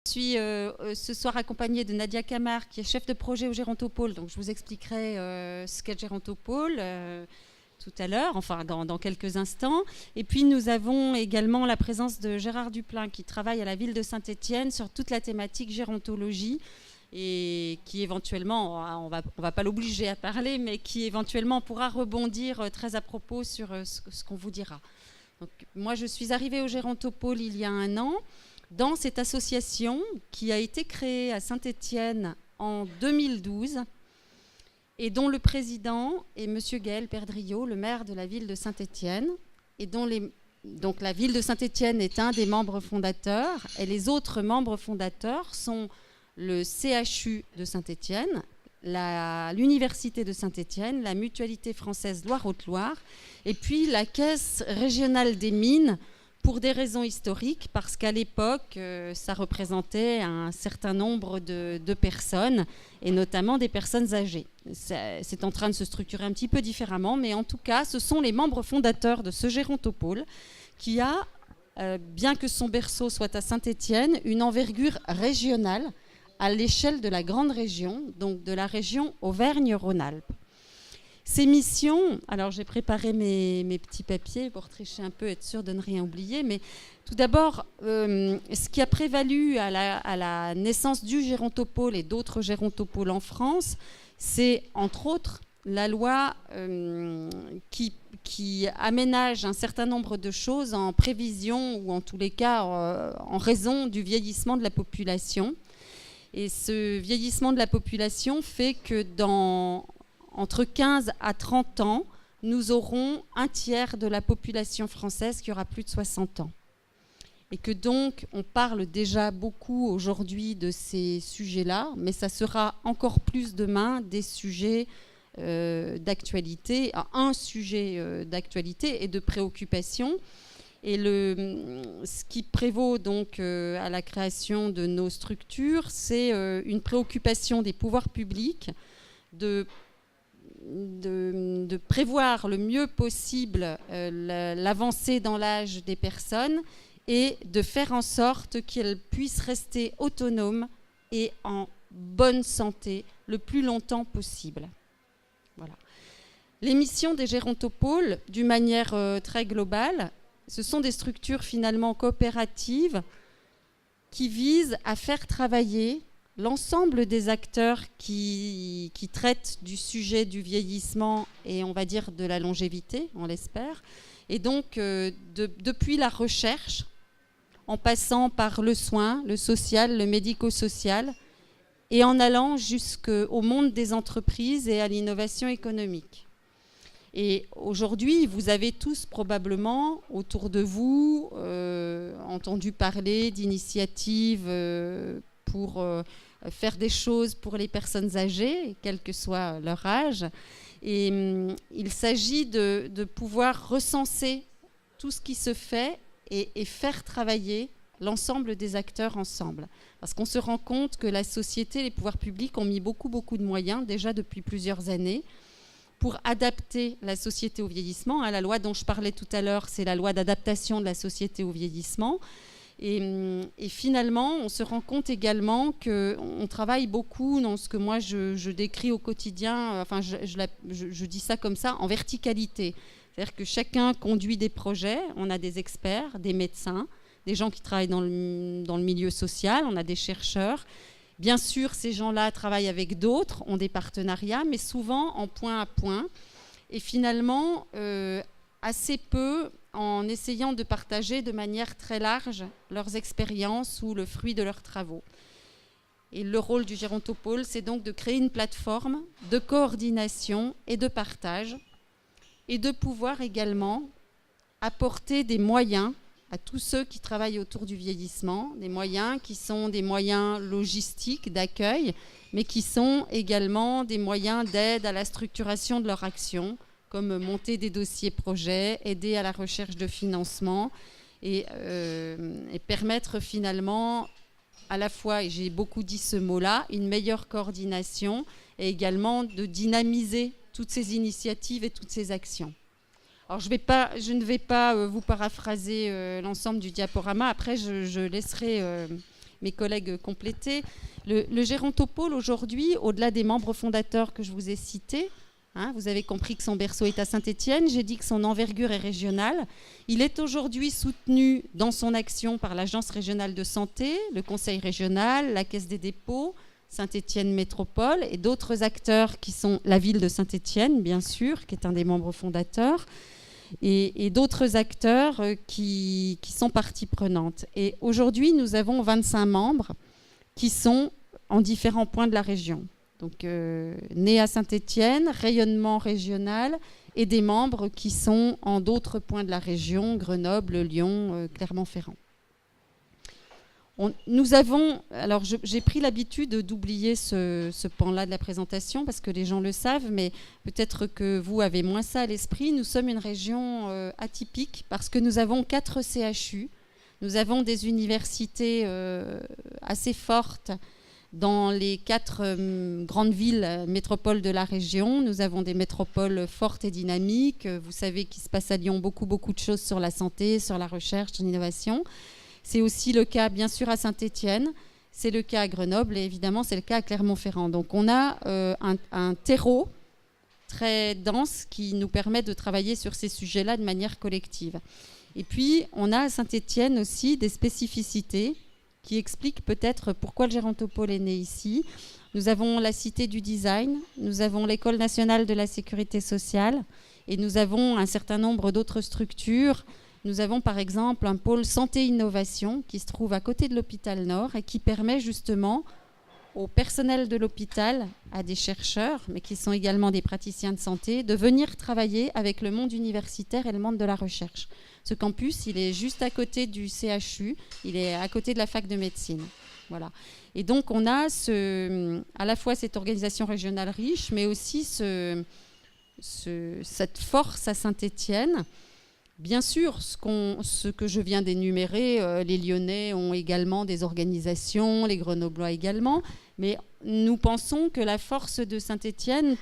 Je suis ce soir accompagnée de Nadia Camar, qui est chef de projet au Gérontopôle. Donc je vous expliquerai ce qu'est le Gérontopôle tout à l'heure, enfin dans quelques instants. Et puis nous avons également la présence de Gérard Duplain, qui travaille à la ville de Saint-Étienne sur toute la thématique gérontologie, et qui éventuellement, on va pas l'obliger à parler, mais qui éventuellement pourra rebondir très à propos sur ce qu'on vous dira. Donc, moi, je suis arrivée au Gérontopôle il y a 1 an, dans cette association qui a été créée à Saint-Étienne en 2012 et dont le président est M. Gaël Perdriau, le maire de la ville de Saint-Étienne, et donc la ville de Saint-Étienne est un des membres fondateurs, et les autres membres fondateurs sont le CHU de Saint-Étienne, l'Université de Saint-Étienne, la Mutualité française Loire-Haute-Loire, et puis la Caisse régionale des mines, pour des raisons historiques, parce qu'à l'époque, ça représentait un certain nombre de personnes, et notamment des personnes âgées. C'est en train de se structurer un petit peu différemment, mais en tout cas, ce sont les membres fondateurs de ce Gérontopôle qui a, bien que son berceau soit à Saint-Étienne, une envergure régionale à l'échelle de la grande région, donc de la région Auvergne-Rhône-Alpes. Ces missions, alors j'ai préparé mes petits papiers pour tricher un peu, être sûr de ne rien oublier, mais tout d'abord, ce qui a prévalu à la naissance du Gérontopôle et d'autres Gérontopôles en France, c'est entre autres la loi qui aménage un certain nombre de choses en prévision ou en tous les cas en raison du vieillissement de la population. Et ce vieillissement de la population fait que entre 15 à 30 ans, nous aurons un tiers de la population française qui aura plus de 60 ans. Et que donc, on parle déjà beaucoup aujourd'hui de ces sujets-là, mais ça sera encore plus demain des sujets d'actualité, un sujet d'actualité et de préoccupation. Et ce qui prévaut donc à la création de nos structures, c'est une préoccupation des pouvoirs publics de prévoir le mieux possible l'avancée dans l'âge des personnes et de faire en sorte qu'elles puissent rester autonomes et en bonne santé le plus longtemps possible. Voilà. Les missions des Gérontopôles, d'une manière très globale, ce sont des structures finalement coopératives qui visent à faire travailler l'ensemble des acteurs qui traitent du sujet du vieillissement et on va dire de la longévité, on l'espère. Et donc, depuis la recherche, en passant par le soin, le social, le médico-social, et en allant jusqu'au monde des entreprises et à l'innovation économique. Et aujourd'hui, vous avez tous probablement autour de vous entendu parler d'initiatives pour faire des choses pour les personnes âgées, quel que soit leur âge. Et il s'agit de pouvoir recenser tout ce qui se fait et faire travailler l'ensemble des acteurs ensemble. Parce qu'on se rend compte que la société, les pouvoirs publics ont mis beaucoup de moyens, déjà depuis plusieurs années, pour adapter la société au vieillissement. La loi dont je parlais tout à l'heure, c'est la loi d'adaptation de la société au vieillissement. Et finalement, on se rend compte également qu'on travaille beaucoup dans ce que moi je décris au quotidien, enfin je dis ça comme ça, en verticalité. C'est-à-dire que chacun conduit des projets, on a des experts, des médecins, des gens qui travaillent dans le milieu social, on a des chercheurs. Bien sûr, ces gens-là travaillent avec d'autres, ont des partenariats, mais souvent en point à point. Et finalement, assez peu en essayant de partager de manière très large leurs expériences ou le fruit de leurs travaux. Et le rôle du Gérontopôle, c'est donc de créer une plateforme de coordination et de partage et de pouvoir également apporter des moyens à tous ceux qui travaillent autour du vieillissement, des moyens qui sont des moyens logistiques d'accueil, mais qui sont également des moyens d'aide à la structuration de leur action, comme monter des dossiers projets, aider à la recherche de financement et permettre finalement à la fois, et j'ai beaucoup dit ce mot-là, une meilleure coordination et également de dynamiser toutes ces initiatives et toutes ces actions. Alors je ne vais pas vous paraphraser l'ensemble du diaporama, après je laisserai mes collègues compléter. Le Gérontopôle, aujourd'hui, au-delà des membres fondateurs que je vous ai cités, vous avez compris que son berceau est à Saint-Étienne, j'ai dit que son envergure est régionale. Il est aujourd'hui soutenu dans son action par l'Agence régionale de santé, le Conseil régional, la Caisse des dépôts, Saint-Étienne Métropole et d'autres acteurs qui sont la ville de Saint-Étienne, bien sûr, qui est un des membres fondateurs, et d'autres acteurs qui sont partie prenante. Et aujourd'hui, nous avons 25 membres qui sont en différents points de la région. Donc, nés à Saint-Étienne, rayonnement régional, et des membres qui sont en d'autres points de la région, Grenoble, Lyon, Clermont-Ferrand. Nous avons, alors j'ai pris l'habitude d'oublier ce pan-là de la présentation parce que les gens le savent, mais peut-être que vous avez moins ça à l'esprit. Nous sommes une région atypique parce que nous avons 4 CHU. Nous avons des universités assez fortes dans les 4 grandes villes métropoles de la région. Nous avons des métropoles fortes et dynamiques. Vous savez qu'il se passe à Lyon beaucoup de choses sur la santé, sur la recherche, sur l'innovation. C'est aussi le cas, bien sûr, à Saint-Étienne, c'est le cas à Grenoble et évidemment, c'est le cas à Clermont-Ferrand. Donc, on a un terreau très dense qui nous permet de travailler sur ces sujets-là de manière collective. Et puis, on a à Saint-Étienne aussi des spécificités qui expliquent peut-être pourquoi le Gérontopôle est né ici. Nous avons la Cité du Design, nous avons l'École nationale de la sécurité sociale et nous avons un certain nombre d'autres structures. Nous avons par exemple un pôle santé-innovation qui se trouve à côté de l'hôpital Nord et qui permet justement au personnel de l'hôpital, à des chercheurs, mais qui sont également des praticiens de santé, de venir travailler avec le monde universitaire et le monde de la recherche. Ce campus, il est juste à côté du CHU, il est à côté de la fac de médecine. Voilà. Et donc on a à la fois cette organisation régionale riche, mais aussi cette force à Saint-Étienne. Bien sûr, ce que je viens d'énumérer, les Lyonnais ont également des organisations, les Grenoblois également, mais nous pensons que la force de Saint-Étienne,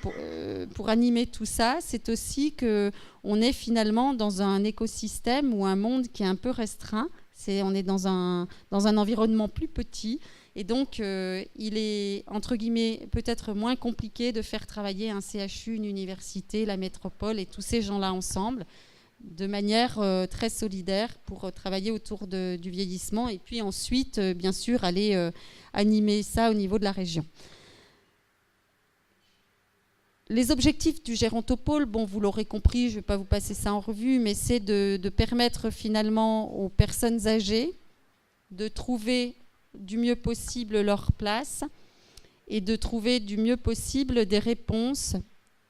pour animer tout ça, c'est aussi qu'on est finalement dans un écosystème ou un monde qui est un peu restreint. On est dans un environnement plus petit, et donc il est, entre guillemets, peut-être moins compliqué de faire travailler un CHU, une université, la métropole et tous ces gens-là ensemble, de manière très solidaire pour travailler autour du vieillissement et puis ensuite, bien sûr, aller animer ça au niveau de la région. Les objectifs du Gérontopôle, bon, vous l'aurez compris, je ne vais pas vous passer ça en revue, mais c'est de permettre finalement aux personnes âgées de trouver du mieux possible leur place et de trouver du mieux possible des réponses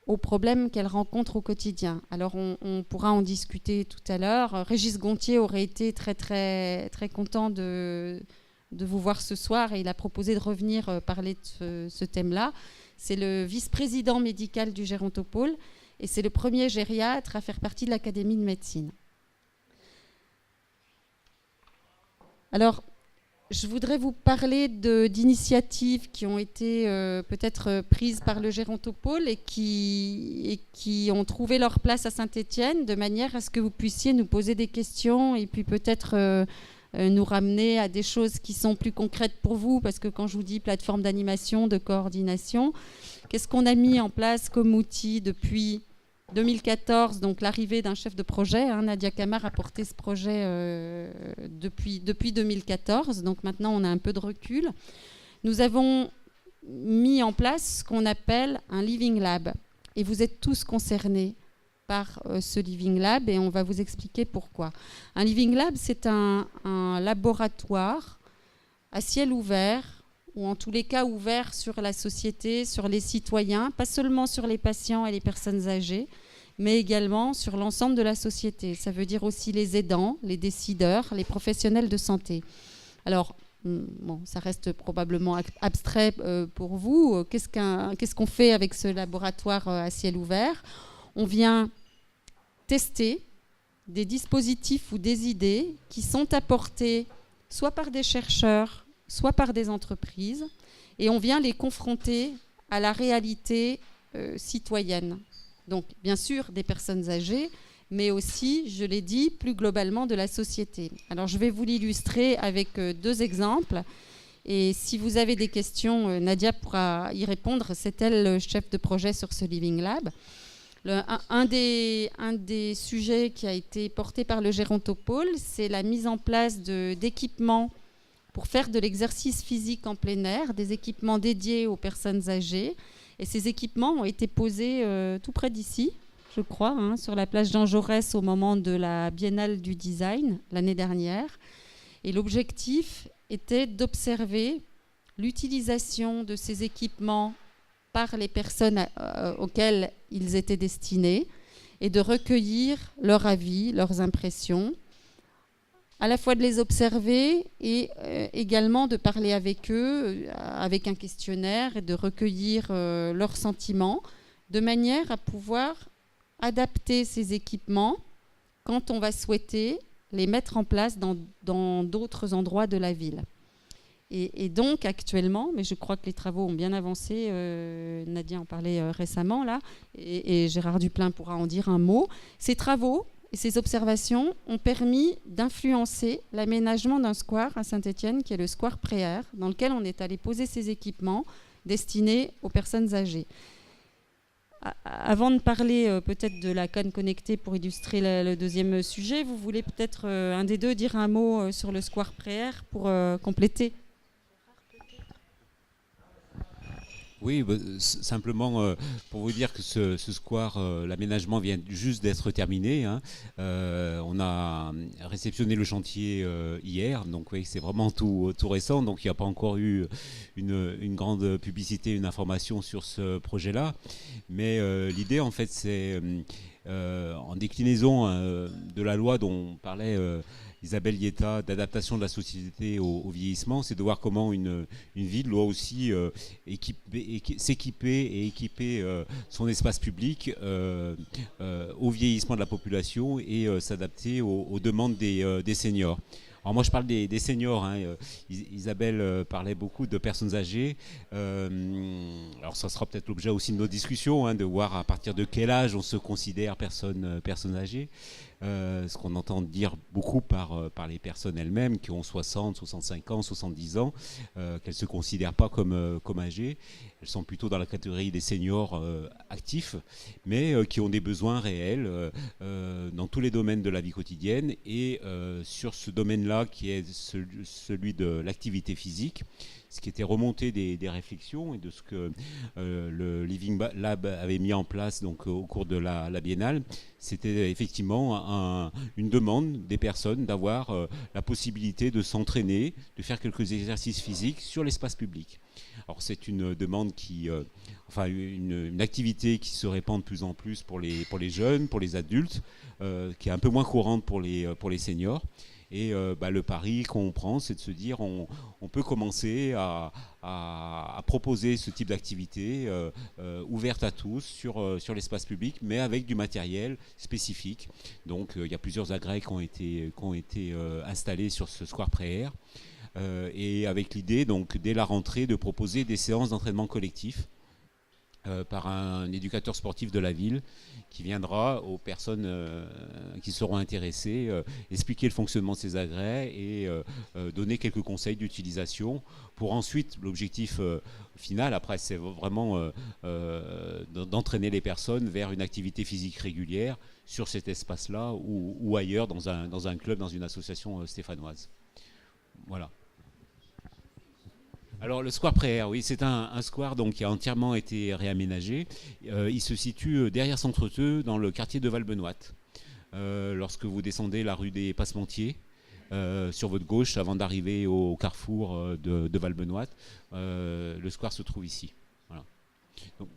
aux problèmes qu'elles rencontrent au quotidien. Alors, on pourra en discuter tout à l'heure. Régis Gontier aurait été très, très, très content de vous voir ce soir et il a proposé de revenir parler de ce thème-là. C'est le vice-président médical du Gérontopôle et c'est le premier gériatre à faire partie de l'Académie de médecine. Alors, je voudrais vous parler d'initiatives qui ont été peut-être prises par le Gérontopôle et qui ont trouvé leur place à Saint-Étienne, de manière à ce que vous puissiez nous poser des questions et puis peut-être nous ramener à des choses qui sont plus concrètes pour vous, parce que quand je vous dis plateforme d'animation, de coordination, qu'est-ce qu'on a mis en place comme outil depuis 2014, donc l'arrivée d'un chef de projet. Nadia Kamar a porté ce projet depuis 2014, donc maintenant on a un peu de recul. Nous avons mis en place ce qu'on appelle un Living Lab, et vous êtes tous concernés par ce Living Lab, et on va vous expliquer pourquoi. Un Living Lab, c'est un laboratoire à ciel ouvert, ou en tous les cas ouvert sur la société, sur les citoyens, pas seulement sur les patients et les personnes âgées, mais également sur l'ensemble de la société. Ça veut dire aussi les aidants, les décideurs, les professionnels de santé. Alors, bon, ça reste probablement abstrait pour vous. Qu'est-ce qu'on fait avec ce laboratoire à ciel ouvert ? On vient tester des dispositifs ou des idées qui sont apportées soit par des chercheurs, soit par des entreprises, et on vient les confronter à la réalité citoyenne. Donc, bien sûr, des personnes âgées, mais aussi, je l'ai dit, plus globalement de la société. Alors, je vais vous l'illustrer avec 2 exemples. Et si vous avez des questions, Nadia pourra y répondre. C'est elle le chef de projet sur ce Living Lab. Un des sujets qui a été porté par le Gérontopôle, c'est la mise en place d'équipements pour faire de l'exercice physique en plein air, des équipements dédiés aux personnes âgées. Et ces équipements ont été posés tout près d'ici, je crois, sur la place Jean Jaurès au moment de la Biennale du Design l'année dernière. Et l'objectif était d'observer l'utilisation de ces équipements par les personnes auxquelles ils étaient destinés et de recueillir leur avis, leurs impressions, à la fois de les observer et également de parler avec eux, avec un questionnaire, et de recueillir leurs sentiments, de manière à pouvoir adapter ces équipements quand on va souhaiter les mettre en place dans d'autres endroits de la ville. Et donc actuellement, mais je crois que les travaux ont bien avancé, Nadia en parlait récemment là, et Gérard Duplain pourra en dire un mot, ces travaux et ces observations ont permis d'influencer l'aménagement d'un square à Saint-Étienne, qui est le square Préaire, dans lequel on est allé poser ces équipements destinés aux personnes âgées. Avant de parler peut-être de la canne connectée pour illustrer le deuxième sujet, vous voulez peut-être un des deux dire un mot sur le square Préaire pour compléter? Oui, simplement pour vous dire que ce square, l'aménagement vient juste d'être terminé. On a réceptionné le chantier hier, donc oui, c'est vraiment tout récent, donc il n'y a pas encore eu une grande publicité, une information sur ce projet-là. Mais l'idée, en fait, c'est en déclinaison de la loi dont parlait Isabelle Yetta, d'adaptation de la société au vieillissement, c'est de voir comment une ville doit aussi s'équiper et équiper son espace public au vieillissement de la population et s'adapter aux demandes des seniors. Alors moi je parle des seniors, Isabelle parlait beaucoup de personnes âgées, alors ça sera peut-être l'objet aussi de nos discussions, de voir à partir de quel âge on se considère personne âgée. Ce qu'on entend dire beaucoup par les personnes elles-mêmes qui ont 60, 65 ans, 70 ans, qu'elles ne se considèrent pas comme âgées. Elles sont plutôt dans la catégorie des seniors actifs, mais qui ont des besoins réels dans tous les domaines de la vie quotidienne. Et sur ce domaine-là, qui est celui de l'activité physique, ce qui était remonté des réflexions et de ce que le Living Lab avait mis en place donc, au cours de la Biennale, c'était effectivement une demande des personnes d'avoir la possibilité de s'entraîner, de faire quelques exercices physiques sur l'espace public. Alors c'est une demande une activité qui se répand de plus en plus pour les jeunes, pour les adultes, qui est un peu moins courante pour les seniors. Et le pari qu'on prend, c'est de se dire on peut commencer à proposer ce type d'activité ouverte à tous sur l'espace public, mais avec du matériel spécifique. Donc il y a plusieurs agrès qui ont été installés sur ce square Préaire, et avec l'idée, donc, dès la rentrée, de proposer des séances d'entraînement collectif par un éducateur sportif de la ville qui viendra aux personnes qui seront intéressées expliquer le fonctionnement de ces agrès et donner quelques conseils d'utilisation pour ensuite, l'objectif final, après c'est vraiment d'entraîner les personnes vers une activité physique régulière sur cet espace-là ou ailleurs dans un club, dans une association stéphanoise. Voilà. Alors le square Préaire, oui, c'est un square donc, qui a entièrement été réaménagé. Il se situe derrière Centreteux, dans le quartier de Val-Benoît. Lorsque vous descendez la rue des Passementiers, sur votre gauche, avant d'arriver au carrefour de Val-Benoît, le square se trouve ici. Voilà. Donc,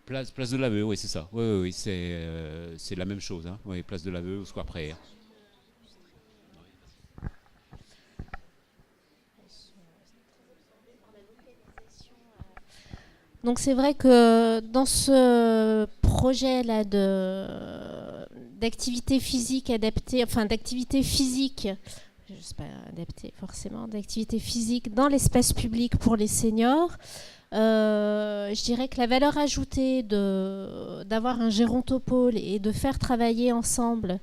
place de l'Aveu, oui, c'est ça. Oui, c'est la même chose. Oui, place de l'Aveu au square Préaire. Donc c'est vrai que dans ce projet-là d'activité physique adaptée, d'activité physique, je ne sais pas adaptée forcément, d'activité physique dans l'espace public pour les seniors, Je dirais que la valeur ajoutée d'avoir un gérontopôle et de faire travailler ensemble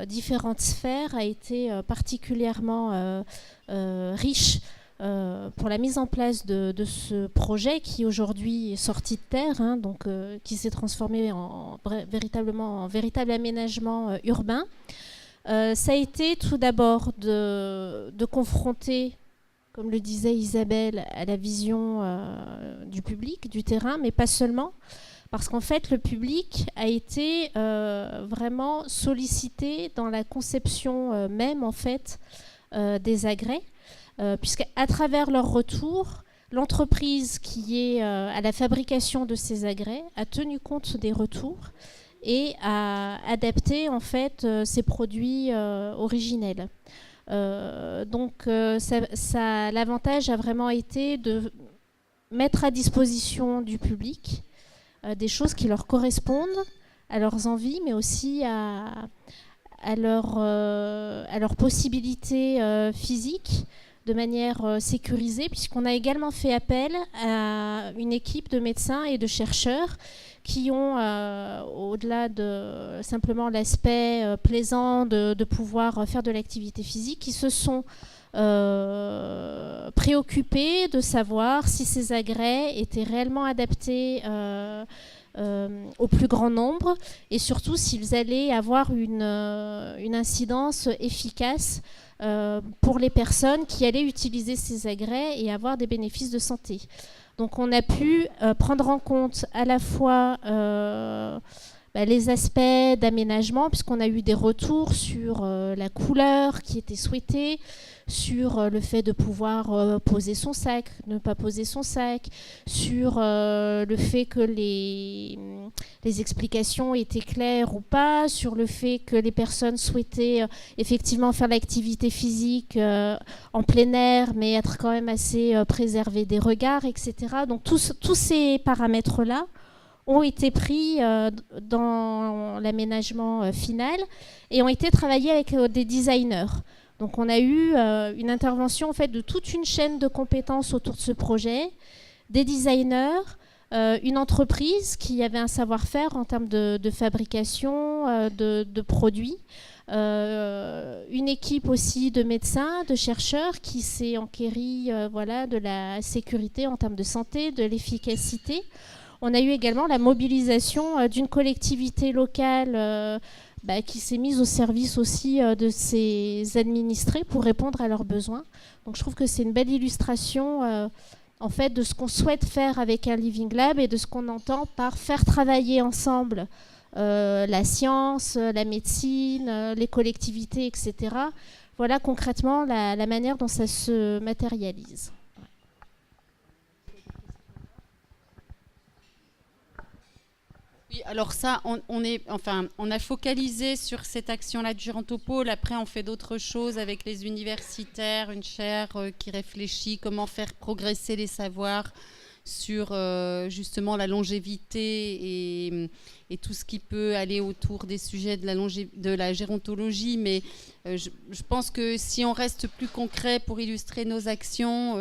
différentes sphères a été particulièrement riche pour la mise en place de ce projet qui aujourd'hui est sorti de terre, hein, donc, qui s'est transformé véritablement en véritable aménagement urbain. Ça a été tout d'abord de confronter, comme le disait Isabelle, à la vision du public, du terrain, mais pas seulement, parce qu'en fait, le public a été vraiment sollicité dans la conception même, en fait, des agrès, puisqu'à travers leur retour, l'entreprise qui est à la fabrication de ces agrès a tenu compte des retours et a adapté, en fait, ses produits originels. Donc l'avantage a vraiment été de mettre à disposition du public des choses qui leur correspondent à leurs envies, mais aussi à leurs possibilités physiques de manière sécurisée, puisqu'on a également fait appel à une équipe de médecins et de chercheurs qui ont, au-delà de simplement l'aspect plaisant de pouvoir faire de l'activité physique, qui se sont préoccupés de savoir si ces agrès étaient réellement adaptés au plus grand nombre et surtout s'ils allaient avoir une incidence efficace pour les personnes qui allaient utiliser ces agrès et avoir des bénéfices de santé. Donc on a pu prendre en compte à la fois les aspects d'aménagement, puisqu'on a eu des retours sur la couleur qui était souhaitée, sur le fait de pouvoir poser son sac, ne pas poser son sac, sur le fait que les explications étaient claires ou pas, sur le fait que les personnes souhaitaient effectivement faire l'activité physique en plein air, mais être quand même assez préservées des regards, etc. Donc tous ces paramètres-là ont été pris dans l'aménagement final et ont été travaillés avec des designers. Donc on a eu une intervention en fait, de toute une chaîne de compétences autour de ce projet, des designers, une entreprise qui avait un savoir-faire en termes de fabrication de produits, une équipe aussi de médecins, de chercheurs qui s'est enquérie de la sécurité en termes de santé, de l'efficacité. On a eu également la mobilisation d'une collectivité locale qui s'est mise au service aussi de ses administrés pour répondre à leurs besoins. Donc je trouve que c'est une belle illustration en fait, de ce qu'on souhaite faire avec un Living Lab et de ce qu'on entend par faire travailler ensemble la science, la médecine, les collectivités, etc. Voilà concrètement la manière dont ça se matérialise. Oui, alors ça, on a focalisé sur cette action-là du Gérontopôle. Après, on fait d'autres choses avec les universitaires, une chaire qui réfléchit comment faire progresser les savoirs sur justement la longévité et tout ce qui peut aller autour des sujets de la gérontologie. Mais je pense que si on reste plus concret pour illustrer nos actions,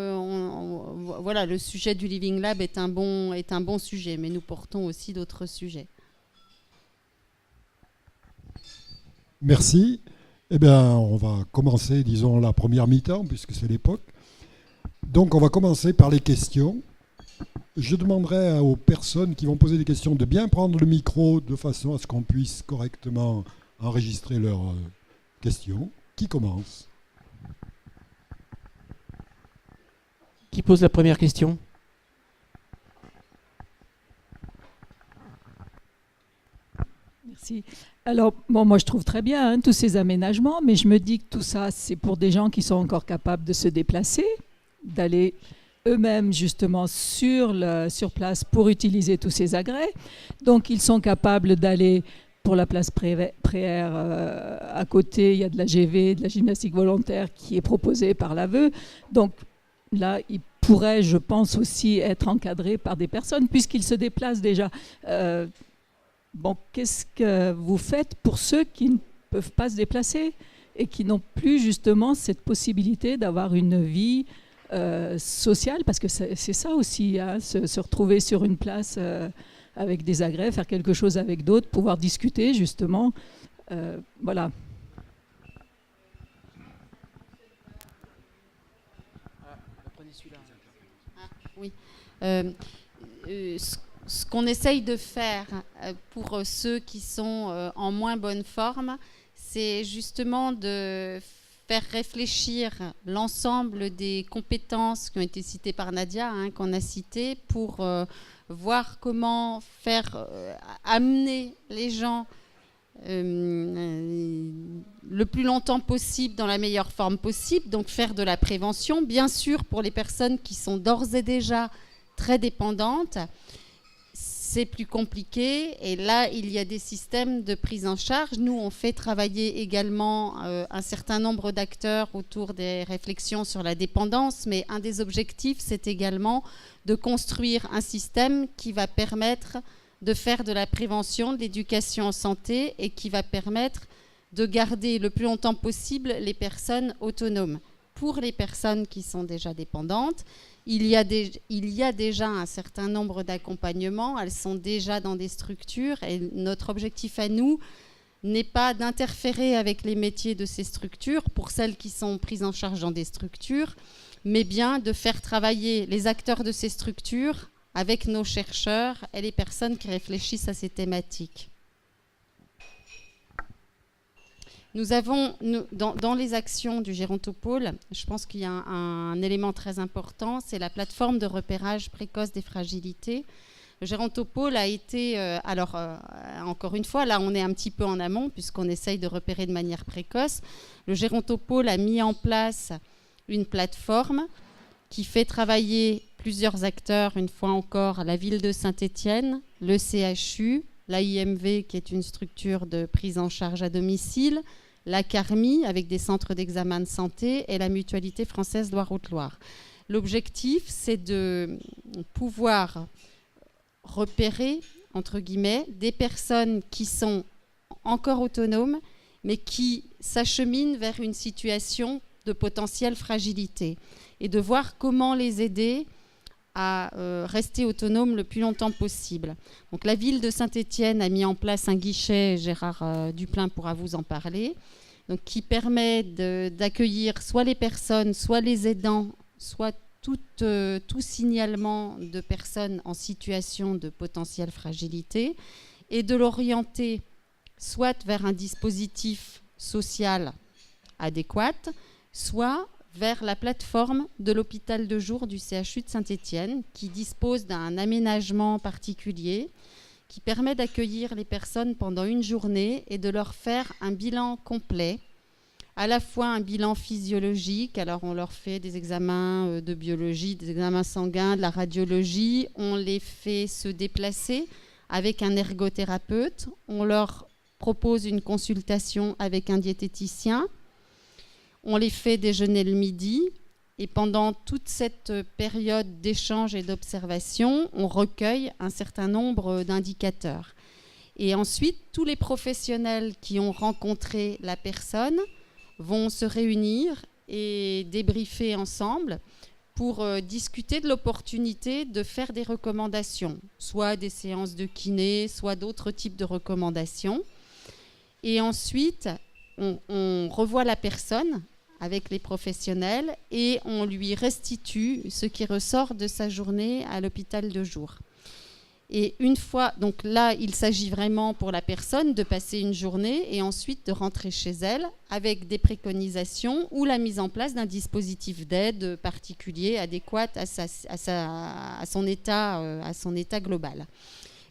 voilà, le sujet du Living Lab est un bon sujet, mais nous portons aussi d'autres sujets. Merci. Eh bien, on va commencer, disons, la première mi-temps, puisque c'est l'époque. Donc, on va commencer par les questions. Je demanderai aux personnes qui vont poser des questions de bien prendre le micro de façon à ce qu'on puisse correctement enregistrer leurs questions. Qui commence ? Qui pose la première question ? Merci. Alors, moi je trouve très bien tous ces aménagements, mais je me dis que tout ça, c'est pour des gens qui sont encore capables de se déplacer, d'aller eux-mêmes justement sur place pour utiliser tous ces agrès. Donc ils sont capables d'aller pour la place Préair à côté, il y a de la GV, de la gymnastique volontaire qui est proposée par l'AVE. Donc là, ils pourraient, je pense, aussi être encadrés par des personnes puisqu'ils se déplacent déjà. Qu'est-ce que vous faites pour ceux qui ne peuvent pas se déplacer et qui n'ont plus justement cette possibilité d'avoir une vie social, parce que c'est ça aussi, hein, se retrouver sur une place avec des agrès, faire quelque chose avec d'autres, pouvoir discuter justement. Voilà. Oui. Ce qu'on essaye de faire pour ceux qui sont en moins bonne forme, c'est justement de faire réfléchir l'ensemble des compétences qui ont été citées par Nadia, hein, qu'on a citées, pour voir comment faire amener les gens le plus longtemps possible dans la meilleure forme possible, donc faire de la prévention, bien sûr pour les personnes qui sont d'ores et déjà très dépendantes. C'est plus compliqué et là, il y a des systèmes de prise en charge. Nous, on fait travailler également un certain nombre d'acteurs autour des réflexions sur la dépendance, mais un des objectifs, c'est également de construire un système qui va permettre de faire de la prévention, de l'éducation en santé et qui va permettre de garder le plus longtemps possible les personnes autonomes. Pour les personnes qui sont déjà dépendantes, il y a déjà un certain nombre d'accompagnements, elles sont déjà dans des structures et notre objectif à nous n'est pas d'interférer avec les métiers de ces structures pour celles qui sont prises en charge dans des structures, mais bien de faire travailler les acteurs de ces structures avec nos chercheurs et les personnes qui réfléchissent à ces thématiques. Nous avons, dans les actions du Gérontopôle, je pense qu'il y a un élément très important, c'est la plateforme de repérage précoce des fragilités. Le Gérontopôle a été, encore une fois, là on est un petit peu en amont puisqu'on essaye de repérer de manière précoce. Le Gérontopôle a mis en place une plateforme qui fait travailler plusieurs acteurs, une fois encore, la ville de Saint-Étienne, le CHU, l'AIMV qui est une structure de prise en charge à domicile, la CARMI avec des centres d'examen de santé et la Mutualité française Loire-Haute-Loire. L'objectif, c'est de pouvoir repérer, entre guillemets, des personnes qui sont encore autonomes, mais qui s'acheminent vers une situation de potentielle fragilité et de voir comment les aider à rester autonomes le plus longtemps possible. Donc, la ville de Saint-Étienne a mis en place un guichet, Gérard Duplain pourra vous en parler, donc, qui permet d'accueillir soit les personnes, soit les aidants, soit tout signalement de personnes en situation de potentielle fragilité et de l'orienter soit vers un dispositif social adéquat, soit vers la plateforme de l'hôpital de jour du CHU de Saint-Étienne qui dispose d'un aménagement particulier qui permet d'accueillir les personnes pendant une journée et de leur faire un bilan complet, à la fois un bilan physiologique, alors on leur fait des examens de biologie, des examens sanguins, de la radiologie, on les fait se déplacer avec un ergothérapeute, on leur propose une consultation avec un diététicien, on les fait déjeuner le midi et pendant toute cette période d'échange et d'observation, on recueille un certain nombre d'indicateurs. Et ensuite, tous les professionnels qui ont rencontré la personne vont se réunir et débriefer ensemble pour discuter de l'opportunité de faire des recommandations, soit des séances de kiné, soit d'autres types de recommandations. Et ensuite, on revoit la personne avec les professionnels et on lui restitue ce qui ressort de sa journée à l'hôpital de jour. Et une fois, donc là, il s'agit vraiment pour la personne de passer une journée et ensuite de rentrer chez elle avec des préconisations ou la mise en place d'un dispositif d'aide particulier adéquat à son état global.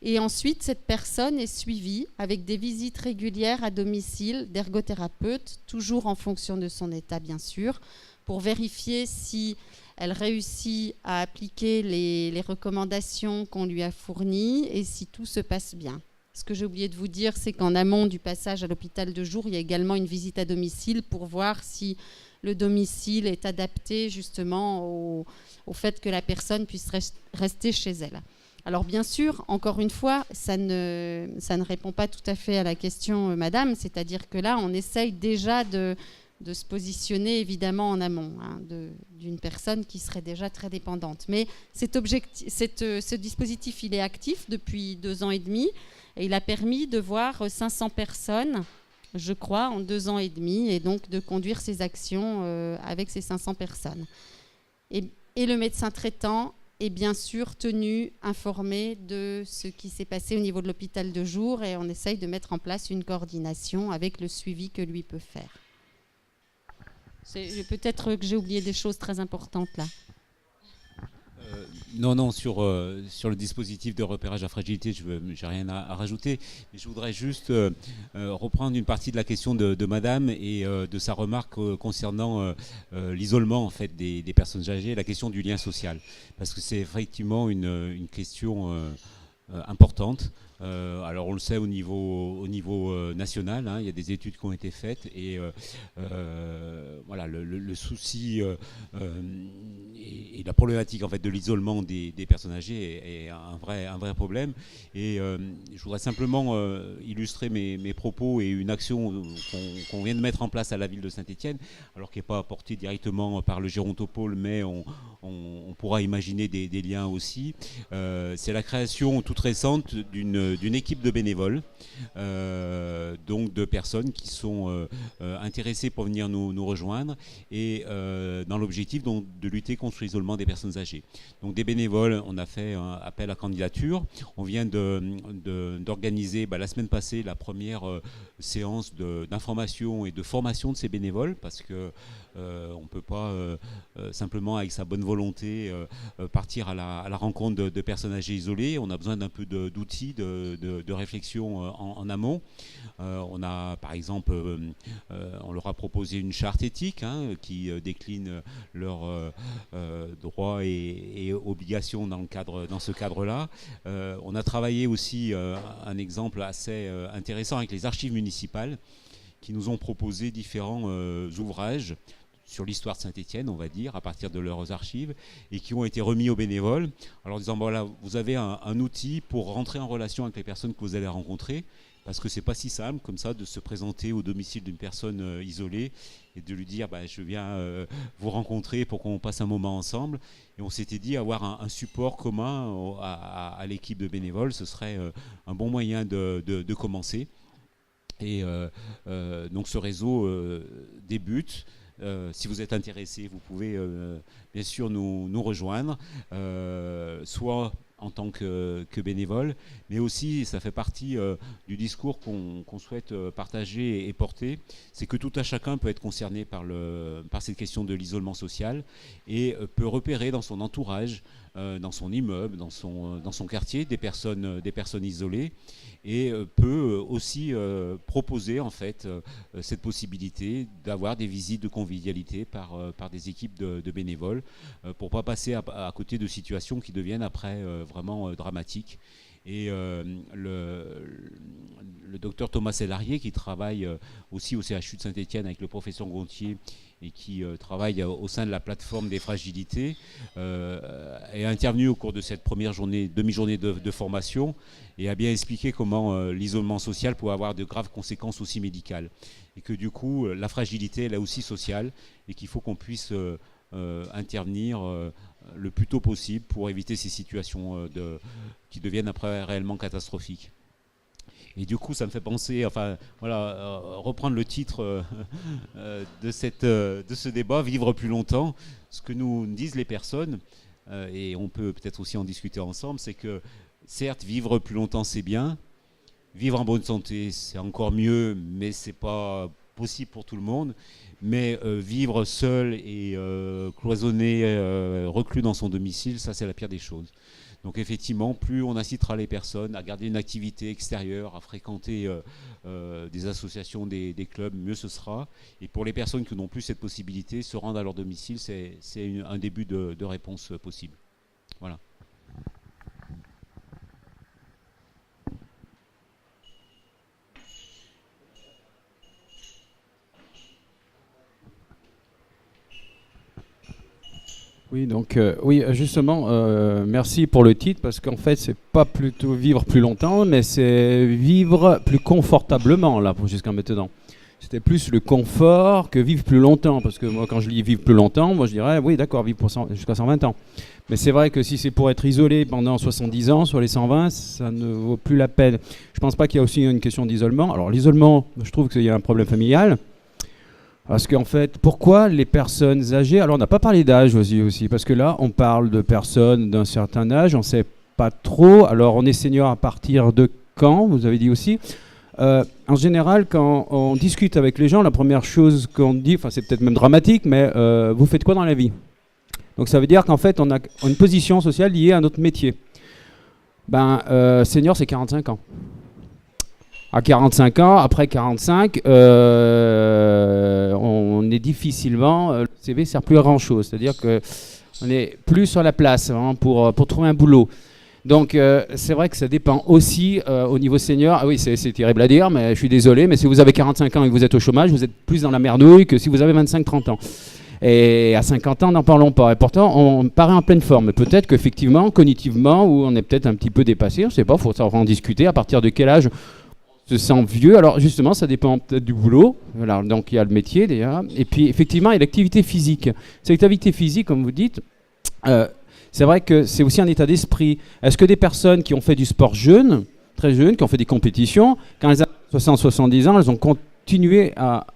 Et ensuite, cette personne est suivie avec des visites régulières à domicile d'ergothérapeutes, toujours en fonction de son état, bien sûr, pour vérifier si elle réussit à appliquer les recommandations qu'on lui a fournies et si tout se passe bien. Ce que j'ai oublié de vous dire, c'est qu'en amont du passage à l'hôpital de jour, il y a également une visite à domicile pour voir si le domicile est adapté justement au fait que la personne puisse rester chez elle. Alors bien sûr, encore une fois, ça ne répond pas tout à fait à la question, madame, c'est-à-dire que là, on essaye déjà de de se positionner évidemment en amont d'une personne qui serait déjà très dépendante. Mais ce dispositif, il est actif depuis 2 ans et demi et il a permis de voir 500 personnes, je crois, en 2 ans et demi, et donc de conduire ces actions avec ces 500 personnes. Et le médecin traitant est bien sûr tenu, informé de ce qui s'est passé au niveau de l'hôpital de jour, et on essaye de mettre en place une coordination avec le suivi que lui peut faire. Peut-être que j'ai oublié des choses très importantes là. Non, sur le dispositif de repérage à fragilité, je n'ai rien à rajouter. Mais je voudrais juste reprendre une partie de la question de Madame et de sa remarque concernant l'isolement en fait, des personnes âgées, la question du lien social. Parce que c'est effectivement une question importante. Alors on le sait au niveau national, il y a des études qui ont été faites et voilà, le souci et la problématique en fait de l'isolement des personnes âgées est un vrai problème. Et je voudrais simplement illustrer mes propos et une action qu'on vient de mettre en place à la ville de Saint-Étienne, alors qui n'est pas apportée directement par le Gérontopôle, mais on pourra imaginer des liens aussi. C'est la création toute récente d'une équipe de bénévoles, donc de personnes qui sont intéressées pour venir nous rejoindre et dans l'objectif donc, de lutter contre l'isolement des personnes âgées. Donc des bénévoles, on a fait un appel à candidature. On vient d'organiser la semaine passée la première séance d'information et de formation de ces bénévoles parce que on ne peut pas simplement avec sa bonne volonté partir à la rencontre de personnes âgées isolées. On a besoin d'un peu d'outils, de réflexion en amont. On a par exemple, on leur a proposé une charte éthique qui décline leurs droits et obligations dans ce cadre-là. On a travaillé aussi un exemple assez intéressant avec les archives municipales qui nous ont proposé différents ouvrages sur l'histoire de Saint-Étienne, on va dire, à partir de leurs archives, et qui ont été remis aux bénévoles, en leur disant, voilà, vous avez un outil pour rentrer en relation avec les personnes que vous allez rencontrer, parce que c'est pas si simple, comme ça, de se présenter au domicile d'une personne isolée, et de lui dire, je viens vous rencontrer pour qu'on passe un moment ensemble. Et on s'était dit, avoir un support commun à l'équipe de bénévoles, ce serait un bon moyen de commencer. Et donc ce réseau débute. Si vous êtes intéressé, vous pouvez bien sûr nous rejoindre, soit en tant que bénévole, mais aussi ça fait partie du discours qu'on souhaite partager et porter, c'est que tout à chacun peut être concerné par cette question de l'isolement social et peut repérer dans son entourage, dans son immeuble, dans son quartier, des personnes isolées, et peut aussi proposer en fait cette possibilité d'avoir des visites de convivialité par des équipes de bénévoles pour pas passer à côté de situations qui deviennent après vraiment dramatiques. Et le docteur Thomas Sellarié, qui travaille aussi au CHU de Saint-Étienne avec le professeur Gontier et qui travaille au sein de la plateforme des fragilités, est intervenu au cours de cette première demi-journée de formation et a bien expliqué comment l'isolement social pouvait avoir de graves conséquences aussi médicales. Et que du coup, la fragilité, elle est aussi sociale et qu'il faut qu'on puisse intervenir le plus tôt possible pour éviter ces situations qui deviennent après réellement catastrophiques. Et du coup, ça me fait penser, reprendre le titre de ce débat, vivre plus longtemps. Ce que nous disent les personnes, et on peut peut-être aussi en discuter ensemble, c'est que certes, vivre plus longtemps, c'est bien. Vivre en bonne santé, c'est encore mieux, mais c'est pas possible pour tout le monde. Mais vivre seul et cloisonné, reclus dans son domicile, ça c'est la pire des choses. Donc effectivement, plus on incitera les personnes à garder une activité extérieure, à fréquenter des associations, des clubs, mieux ce sera. Et pour les personnes qui n'ont plus cette possibilité, se rendre à leur domicile, c'est un début de réponse possible. Voilà. Oui, donc justement, merci pour le titre, parce qu'en fait, c'est pas plutôt vivre plus longtemps, mais c'est vivre plus confortablement, là, jusqu'à maintenant. C'était plus le confort que vivre plus longtemps. Parce que moi, quand je lis vivre plus longtemps, moi je dirais, oui, d'accord, vivre jusqu'à 120 ans. Mais c'est vrai que si c'est pour être isolé pendant 70 ans, sur les 120, ça ne vaut plus la peine. Je ne pense pas qu'il y a aussi une question d'isolement. Alors l'isolement, je trouve qu'il y a un problème familial. Parce qu'en fait, pourquoi les personnes âgées... Alors on n'a pas parlé d'âge aussi, parce que là, on parle de personnes d'un certain âge, on ne sait pas trop. Alors on est senior à partir de quand, vous avez dit aussi. En général, quand on discute avec les gens, la première chose qu'on dit, enfin c'est peut-être même dramatique, mais vous faites quoi dans la vie? Donc ça veut dire qu'en fait, on a une position sociale liée à notre métier. Senior, c'est 45 ans. À 45 ans, après 45, on est difficilement... le CV ne sert plus à grand-chose. C'est-à-dire qu'on n'est plus sur la place pour trouver un boulot. Donc c'est vrai que ça dépend aussi au niveau senior. Ah oui, c'est terrible à dire, mais je suis désolé, mais si vous avez 45 ans et que vous êtes au chômage, vous êtes plus dans la merdouille que si vous avez 25-30 ans. Et à 50 ans, n'en parlons pas. Et pourtant, on paraît en pleine forme. Peut-être qu'effectivement, cognitivement, ou on est peut-être un petit peu dépassé, je ne sais pas, il faut en discuter. À partir de quel âge on se sent vieux? Alors justement, ça dépend peut-être du boulot. Voilà, donc il y a le métier déjà. Et puis effectivement, il y a l'activité physique. Cette activité physique, comme vous dites... c'est vrai que c'est aussi un état d'esprit. Est-ce que des personnes qui ont fait du sport jeune, très jeunes, qui ont fait des compétitions, quand elles ont 60-70 ans, elles ont continué à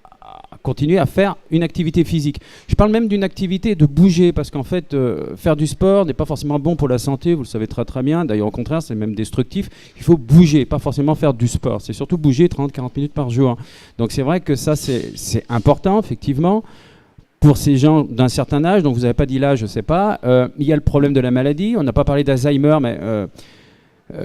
faire une activité physique? Je parle même d'une activité de bouger, parce qu'en fait, faire du sport n'est pas forcément bon pour la santé, vous le savez très très bien. D'ailleurs, au contraire, c'est même destructif. Il faut bouger, pas forcément faire du sport. C'est surtout bouger 30-40 minutes par jour. Donc c'est vrai que ça, c'est important, effectivement. Pour ces gens d'un certain âge, donc vous n'avez pas dit l'âge, je ne sais pas, il y a le problème de la maladie. On n'a pas parlé d'Alzheimer, mais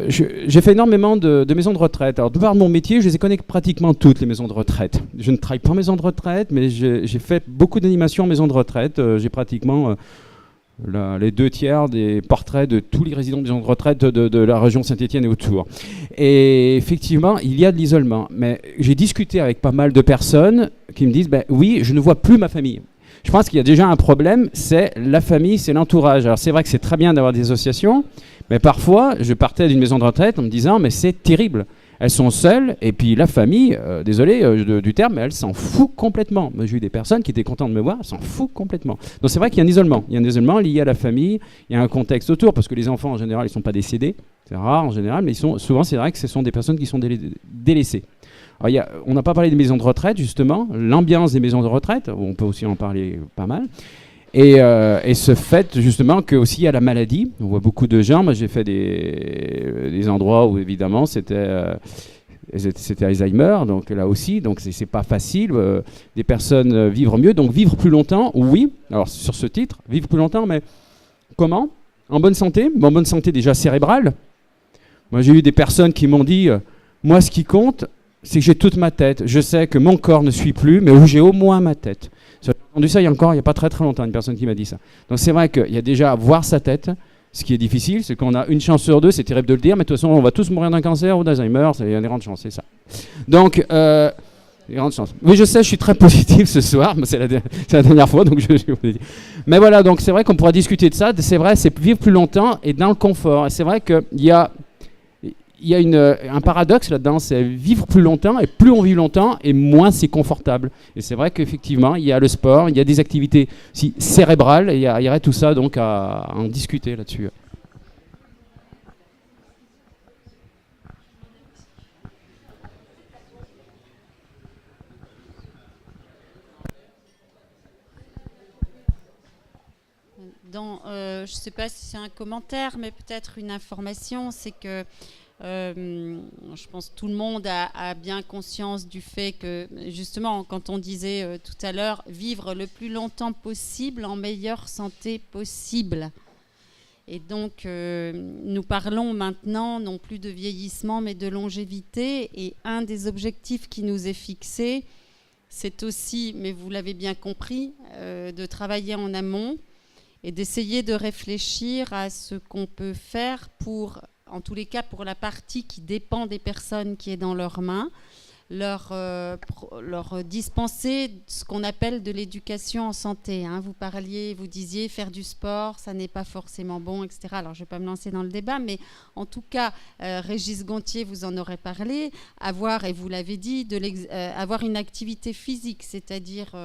j'ai fait énormément de maisons de retraite. Alors, de par mon métier, je les ai connais pratiquement toutes, les maisons de retraite. Je ne travaille pas en maison de retraite, mais j'ai fait beaucoup d'animations en maison de retraite. J'ai pratiquement les 2/3 des portraits de tous les résidents de maisons de retraite de la région Saint-Étienne et autour. Et effectivement, il y a de l'isolement. Mais j'ai discuté avec pas mal de personnes qui me disent oui, je ne vois plus ma famille. Je pense qu'il y a déjà un problème, c'est la famille, c'est l'entourage. Alors c'est vrai que c'est très bien d'avoir des associations, mais parfois je partais d'une maison de retraite en me disant mais c'est terrible. Elles sont seules et puis la famille, désolé du terme, mais elle s'en fout complètement. Moi j'ai eu des personnes qui étaient contentes de me voir, elles s'en foutent complètement. Donc c'est vrai qu'il y a un isolement. Il y a un isolement lié à la famille, il y a un contexte autour, parce que les enfants en général ils ne sont pas décédés, c'est rare en général, mais souvent c'est vrai que ce sont des personnes qui sont délaissées. Alors, on n'a pas parlé des maisons de retraite, justement, l'ambiance des maisons de retraite, on peut aussi en parler pas mal, et ce fait, justement, qu'il y a la maladie. On voit beaucoup de gens, moi j'ai fait des endroits où, évidemment, c'était Alzheimer, donc là aussi, donc c'est pas facile, des personnes vivre mieux, donc vivre plus longtemps, oui, alors sur ce titre, vivre plus longtemps, mais comment? En bonne santé, en bonne santé déjà cérébrale. Moi j'ai eu des personnes qui m'ont dit, moi ce qui compte, c'est que j'ai toute ma tête. Je sais que mon corps ne suit plus, mais où j'ai au moins ma tête. J'ai entendu ça il n'y a pas très très longtemps, une personne qui m'a dit ça. Donc c'est vrai qu'il y a déjà à voir sa tête. Ce qui est difficile, c'est qu'on a une chance sur deux, c'est terrible de le dire, mais de toute façon, on va tous mourir d'un cancer ou d'Alzheimer, il y a des grandes chances, c'est ça. Donc, des grandes chances. Oui, je sais, je suis très positif ce soir, mais c'est la dernière fois, donc mais voilà, donc c'est vrai qu'on pourra discuter de ça. C'est vrai, c'est vivre plus longtemps et dans le confort. Et c'est vrai qu'il y a un paradoxe là-dedans, c'est vivre plus longtemps, et plus on vit longtemps, et moins c'est confortable. Et c'est vrai qu'effectivement, il y a le sport, il y a des activités aussi cérébrales, et il y aurait tout ça donc à en discuter là-dessus. Je ne sais pas si c'est un commentaire, mais peut-être une information, c'est que je pense que tout le monde a bien conscience du fait que, justement, quand on disait tout à l'heure, vivre le plus longtemps possible en meilleure santé possible. Et donc, nous parlons maintenant non plus de vieillissement, mais de longévité. Et un des objectifs qui nous est fixé, c'est aussi, mais vous l'avez bien compris, de travailler en amont et d'essayer de réfléchir à ce qu'on peut faire pour, en tous les cas, pour la partie qui dépend des personnes qui est dans leurs mains, leur dispenser ce qu'on appelle de l'éducation en santé. Hein. Vous disiez faire du sport, ça n'est pas forcément bon, etc. Alors, je ne vais pas me lancer dans le débat, mais en tout cas, Régis Gontier vous en aurait parlé, et vous l'avez dit, avoir une activité physique, c'est-à-dire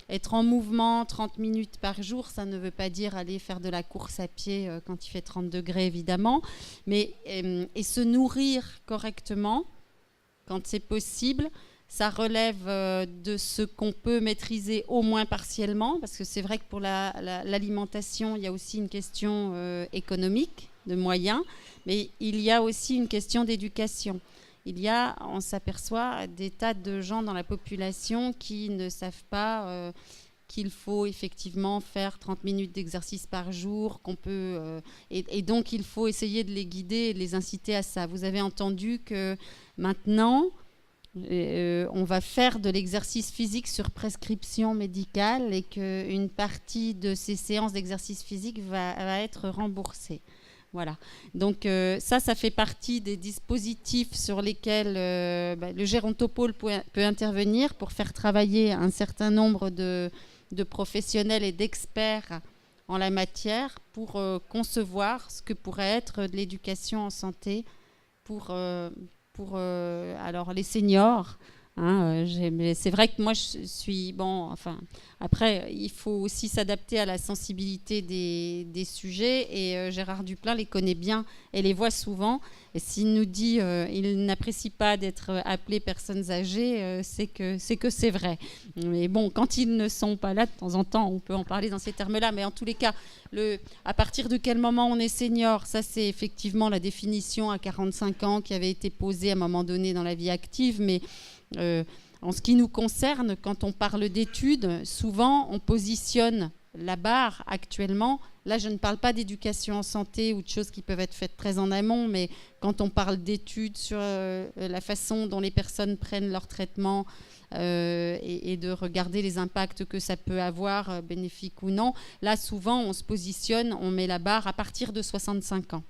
être en mouvement 30 minutes par jour. Ça ne veut pas dire aller faire de la course à pied quand il fait 30 degrés, évidemment, mais et se nourrir correctement quand c'est possible. Ça relève de ce qu'on peut maîtriser au moins partiellement, parce que c'est vrai que pour l'alimentation, il y a aussi une question économique, de moyens, mais il y a aussi une question d'éducation. On s'aperçoit des tas de gens dans la population qui ne savent pas qu'il faut effectivement faire 30 minutes d'exercice par jour, et donc il faut essayer de les guider et de les inciter à ça. Vous avez entendu que maintenant, on va faire de l'exercice physique sur prescription médicale et qu'une partie de ces séances d'exercice physique va être remboursée. Voilà. Donc ça fait partie des dispositifs sur lesquels le gérontopôle peut intervenir pour faire travailler un certain nombre de professionnels et d'experts en la matière pour concevoir ce que pourrait être de l'éducation en santé pour alors les seniors. Hein, c'est vrai que moi je suis après il faut aussi s'adapter à la sensibilité des sujets, et Gérard Duplein les connaît bien et les voit souvent, et s'il nous dit il n'apprécie pas d'être appelé personnes âgées, c'est que c'est vrai. Mais bon, quand ils ne sont pas là, de temps en temps on peut en parler dans ces termes-là, mais en tous les cas, à partir de quel moment on est senior, ça c'est effectivement la définition à 45 ans qui avait été posée à un moment donné dans la vie active, mais en ce qui nous concerne, quand on parle d'études, souvent on positionne la barre actuellement. Là, je ne parle pas d'éducation en santé ou de choses qui peuvent être faites très en amont, mais quand on parle d'études sur la façon dont les personnes prennent leur traitement et de regarder les impacts que ça peut avoir, bénéfiques ou non, là, souvent, on se positionne, on met la barre à partir de 65 ans.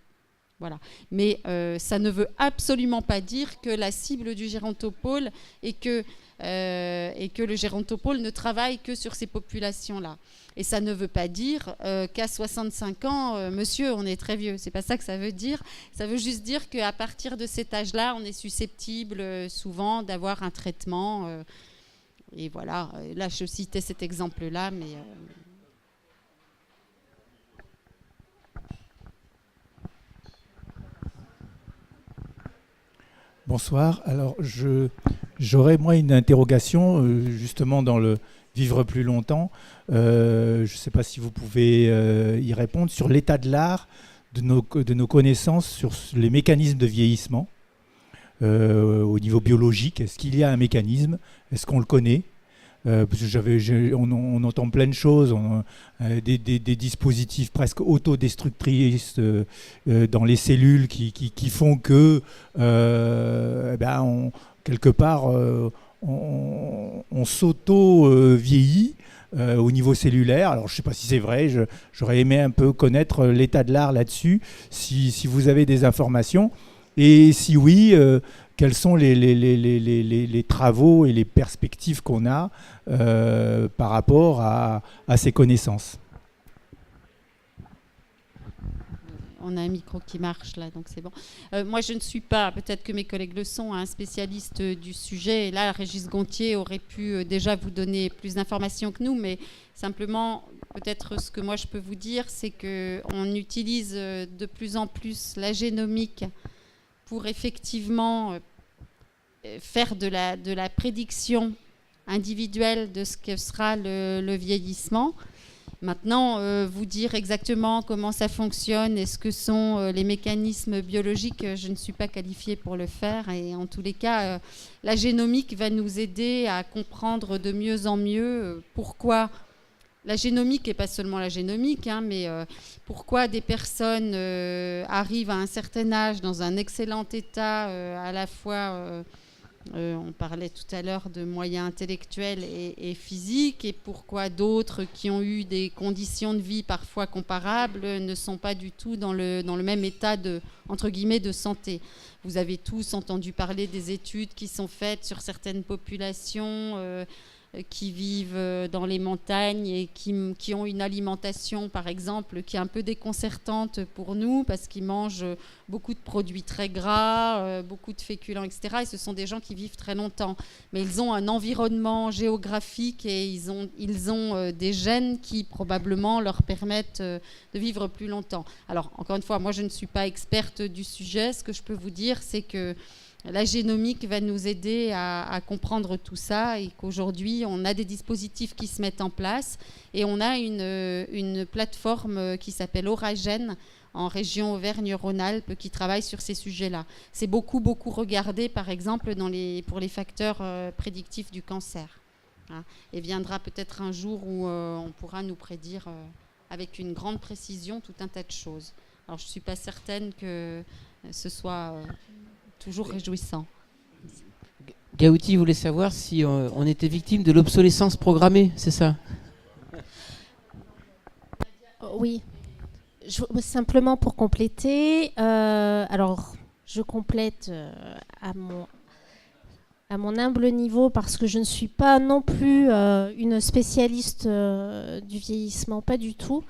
Voilà. Mais ça ne veut absolument pas dire que la cible du gérontopôle et que le gérontopôle ne travaille que sur ces populations-là. Et ça ne veut pas dire qu'à 65 ans, monsieur, on est très vieux. C'est pas ça que ça veut dire. Ça veut juste dire qu'à partir de cet âge-là, on est susceptible souvent d'avoir un traitement. Et voilà. Là, je citais cet exemple-là, mais... Bonsoir. Alors, j'aurais, moi, une interrogation, justement, dans le vivre plus longtemps. Je ne sais pas si vous pouvez y répondre, sur l'état de l'art, de nos connaissances sur les mécanismes de vieillissement au niveau biologique. Est-ce qu'il y a un mécanisme? Est-ce qu'on le connaît? Parce que on entend plein de choses, des dispositifs presque autodestructrices dans les cellules qui font que, quelque part, on s'auto-vieillit au niveau cellulaire. Alors, je ne sais pas si c'est vrai, j'aurais aimé un peu connaître l'état de l'art là-dessus, si vous avez des informations. Et si oui, quels sont les travaux et les perspectives qu'on a par rapport à ces connaissances? On a un micro qui marche là, donc c'est bon. Moi, je ne suis pas, peut-être que mes collègues le sont, un spécialiste du sujet. Et là, Régis Gontier aurait pu déjà vous donner plus d'informations que nous, mais simplement, peut-être ce que moi je peux vous dire, c'est qu'on utilise de plus en plus la génomique pour effectivement faire de la prédiction individuelle de ce que sera le vieillissement. Maintenant, vous dire exactement comment ça fonctionne et ce que sont les mécanismes biologiques, je ne suis pas qualifiée pour le faire. Et en tous les cas, la génomique va nous aider à comprendre de mieux en mieux pourquoi la génomique, et pas seulement la génomique, mais pourquoi des personnes arrivent à un certain âge dans un excellent état à la fois On parlait tout à l'heure de moyens intellectuels et physiques, et pourquoi d'autres qui ont eu des conditions de vie parfois comparables ne sont pas du tout dans le même état de, entre guillemets, de santé. Vous avez tous entendu parler des études qui sont faites sur certaines populations qui vivent dans les montagnes et qui ont une alimentation, par exemple, qui est un peu déconcertante pour nous parce qu'ils mangent beaucoup de produits très gras, beaucoup de féculents, etc. Et ce sont des gens qui vivent très longtemps. Mais ils ont un environnement géographique et ils ont des gènes qui probablement leur permettent de vivre plus longtemps. Alors, encore une fois, moi, je ne suis pas experte du sujet. Ce que je peux vous dire, c'est que la génomique va nous aider à comprendre tout ça et qu'aujourd'hui, on a des dispositifs qui se mettent en place et on a une plateforme qui s'appelle Oragène en région Auvergne-Rhône-Alpes qui travaille sur ces sujets-là. C'est beaucoup regardé, par exemple, pour les facteurs prédictifs du cancer. Hein. Et viendra peut-être un jour où on pourra nous prédire avec une grande précision tout un tas de choses. Alors, je ne suis pas certaine que ce soit... toujours réjouissant. Gaouti voulait savoir si on était victime de l'obsolescence programmée, c'est ça? Oui. Simplement pour compléter, alors je complète à mon humble niveau parce que je ne suis pas non plus une spécialiste du vieillissement, pas du tout.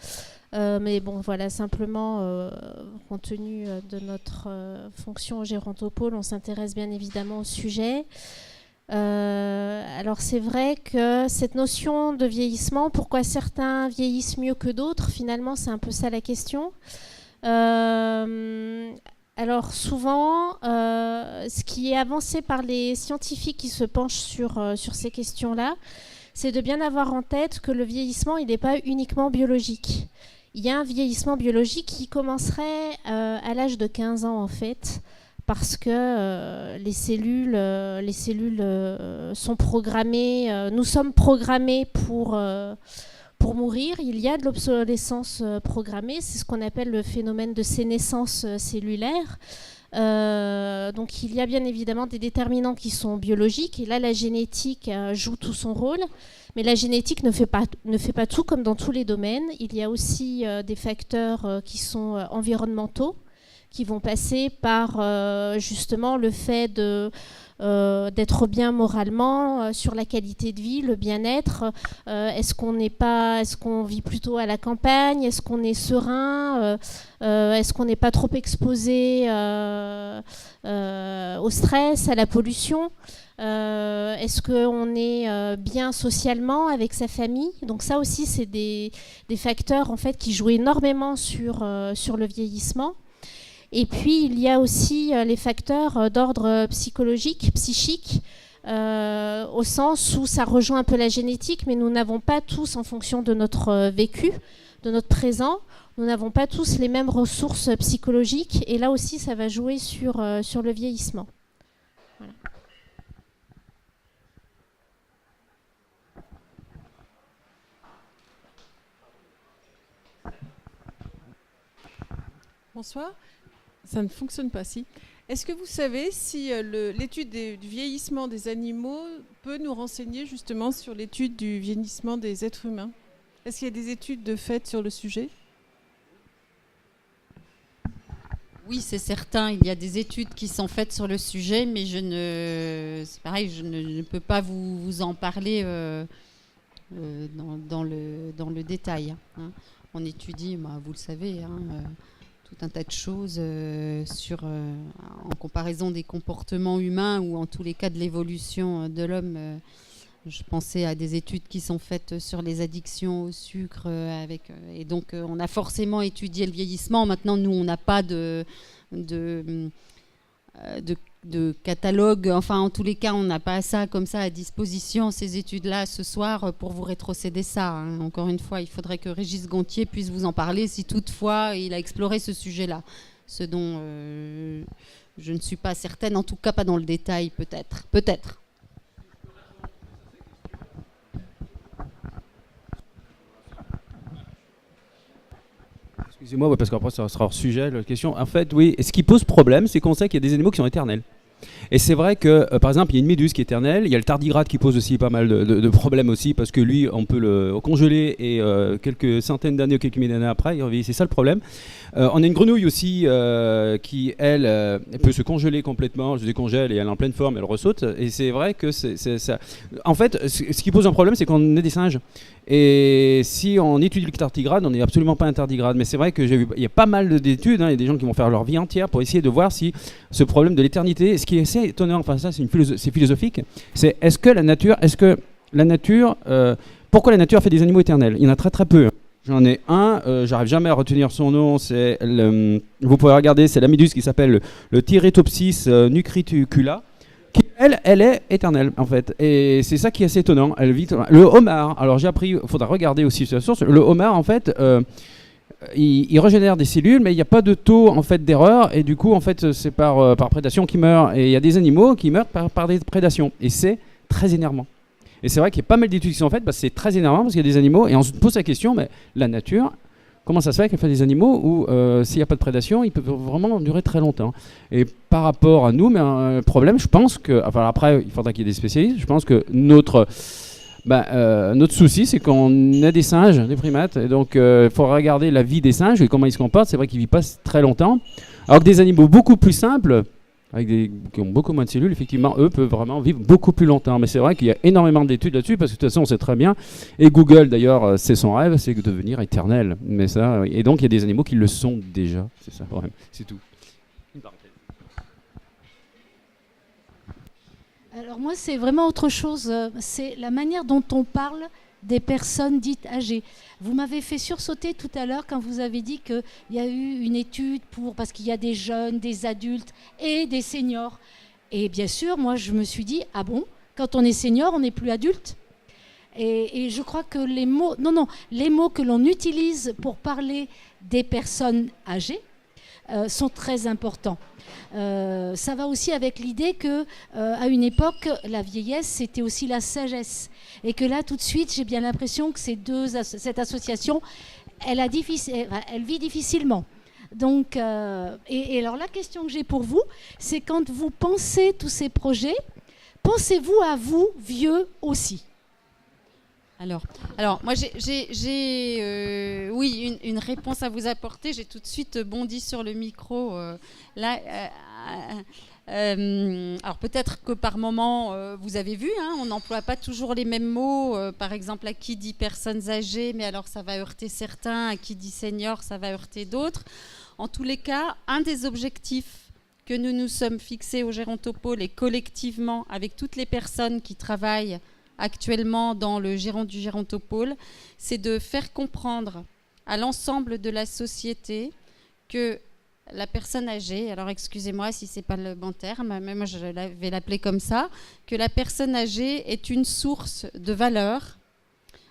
Mais bon, voilà, simplement, compte tenu de notre fonction au Gérontopôle, on s'intéresse bien évidemment au sujet. Alors c'est vrai que cette notion de vieillissement, pourquoi certains vieillissent mieux que d'autres, finalement, c'est un peu ça la question. Alors souvent, ce qui est avancé par les scientifiques qui se penchent sur ces questions-là, c'est de bien avoir en tête que le vieillissement, il n'est pas uniquement biologique. Il y a un vieillissement biologique qui commencerait à l'âge de 15 ans, en fait, parce que les cellules sont programmées, nous sommes programmés pour mourir. Il y a de l'obsolescence programmée, c'est ce qu'on appelle le phénomène de sénescence cellulaire. Donc il y a bien évidemment des déterminants qui sont biologiques, et là la génétique joue tout son rôle. Mais la génétique ne fait pas tout comme dans tous les domaines. Il y a aussi des facteurs qui sont environnementaux, qui vont passer par justement le fait d'être bien moralement, sur la qualité de vie, le bien-être. Est-ce qu'on vit plutôt à la campagne? Est-ce qu'on est serein? Est-ce qu'on n'est pas trop exposé au stress, à la pollution? Est-ce qu'on est bien socialement avec sa famille? Donc ça aussi, c'est des facteurs en fait qui jouent énormément sur le vieillissement. Et puis il y a aussi les facteurs d'ordre psychologique, psychique, au sens où ça rejoint un peu la génétique, mais nous n'avons pas tous, en fonction de notre vécu, de notre présent, nous n'avons pas tous les mêmes ressources psychologiques. Et là aussi, ça va jouer sur le vieillissement. Voilà. Bonsoir. Ça ne fonctionne pas, si. Est-ce que vous savez si l'étude du vieillissement des animaux peut nous renseigner justement sur l'étude du vieillissement des êtres humains? Est-ce qu'il y a des études faites sur le sujet? Oui, c'est certain. Il y a des études qui sont faites sur le sujet, mais c'est pareil, je ne peux pas vous en parler dans le détail. Hein. On étudie, vous le savez, tout un tas de choses en comparaison des comportements humains ou en tous les cas de l'évolution de l'homme. Je pensais à des études qui sont faites sur les addictions au sucre. Et donc, on a forcément étudié le vieillissement. Maintenant, nous, on n'a pas de catalogue. Enfin, en tous les cas, on n'a pas ça comme ça à disposition, ces études-là, ce soir, pour vous rétrocéder ça. Hein. Encore une fois, il faudrait que Régis Gontier puisse vous en parler si toutefois il a exploré ce sujet-là. Ce dont je ne suis pas certaine, en tout cas pas dans le détail, peut-être. Peut-être. Excusez-moi, parce qu'après ça sera hors sujet la question. En fait, oui, ce qui pose problème, c'est qu'on sait qu'il y a des animaux qui sont éternels. Et c'est vrai que, par exemple, il y a une méduse qui est éternelle, il y a le tardigrade qui pose aussi pas mal de problèmes aussi, parce que lui, on peut le congeler et quelques centaines d'années ou quelques milliers d'années après, il revit. C'est ça le problème. On a une grenouille aussi qui, elle peut se congeler complètement, je décongèle et elle est en pleine forme, elle ressaute. Et c'est vrai que c'est ça. En fait, ce qui pose un problème, c'est qu'on est des singes. Et si on étudie le tardigrade, on n'est absolument pas un tardigrade. Mais c'est vrai qu'il y a pas mal d'études, il y a des gens qui vont faire leur vie entière pour essayer de voir si ce problème de l'éternité, ce qui est assez étonnant, enfin ça c'est philosophique, c'est pourquoi la nature fait des animaux éternels? Il y en a très très peu. J'en ai un, j'arrive jamais à retenir son nom, vous pouvez regarder, c'est la méduse qui s'appelle le Tiretopsis nucriticula. Elle est éternelle en fait, et c'est ça qui est assez étonnant. Elle vit. Le homard, alors j'ai appris, il faudra regarder aussi sur la source. Le homard en fait, il régénère des cellules, mais il n'y a pas de taux en fait d'erreur, et du coup en fait c'est par prédation qu'il meurt. Et il y a des animaux qui meurent par des prédations, et c'est très énervant. Et c'est vrai qu'il y a pas mal d'études qui sont faites, parce que c'est très énervant parce qu'il y a des animaux, et on se pose la question, mais la nature. Comment ça se fait qu'elle fait des animaux où, s'il n'y a pas de prédation, ils peuvent vraiment durer très longtemps? Et par rapport à nous, mais un problème, je pense que... Enfin, après, il faudra qu'il y ait des spécialistes. Je pense que notre souci, c'est qu'on a des singes, des primates. Et donc, il faut regarder la vie des singes et comment ils se comportent. C'est vrai qu'ils ne vivent pas très longtemps. Alors que des animaux beaucoup plus simples, qui ont beaucoup moins de cellules, effectivement, eux peuvent vraiment vivre beaucoup plus longtemps. Mais c'est vrai qu'il y a énormément d'études là-dessus, parce que de toute façon, on sait très bien. Et Google, d'ailleurs, c'est son rêve, c'est de devenir éternel. Mais ça, et donc, il y a des animaux qui le sont déjà. C'est ça, quand même. C'est tout. Une parenthèse. Alors moi, c'est vraiment autre chose. C'est la manière dont on parle des personnes dites âgées. Vous m'avez fait sursauter tout à l'heure quand vous avez dit qu'il y a eu une étude parce qu'il y a des jeunes, des adultes et des seniors. Et bien sûr, moi, je me suis dit, ah bon, quand on est senior, on n'est plus adulte? Et je crois que les mots que l'on utilise pour parler des personnes âgées sont très importants. Ça va aussi avec l'idée que à une époque, la vieillesse, c'était aussi la sagesse. Et que là, tout de suite, j'ai bien l'impression que cette association, elle vit difficilement. Donc, et alors la question que j'ai pour vous, c'est quand vous pensez tous ces projets, pensez-vous à vous, vieux aussi? Alors moi j'ai oui une réponse à vous apporter. J'ai tout de suite bondi sur le micro là. Alors peut-être que par moment, vous avez vu, on n'emploie pas toujours les mêmes mots. Par exemple, à qui dit personnes âgées, mais alors ça va heurter certains. À qui dit senior, ça va heurter d'autres. En tous les cas, un des objectifs que nous nous sommes fixés au Gérontopôle et collectivement avec toutes les personnes qui travaillent actuellement dans le giron du Gérontopôle, c'est de faire comprendre à l'ensemble de la société que la personne âgée, alors excusez-moi si c'est pas le bon terme, mais moi je vais l'appeler comme ça, que la personne âgée est une source de valeur.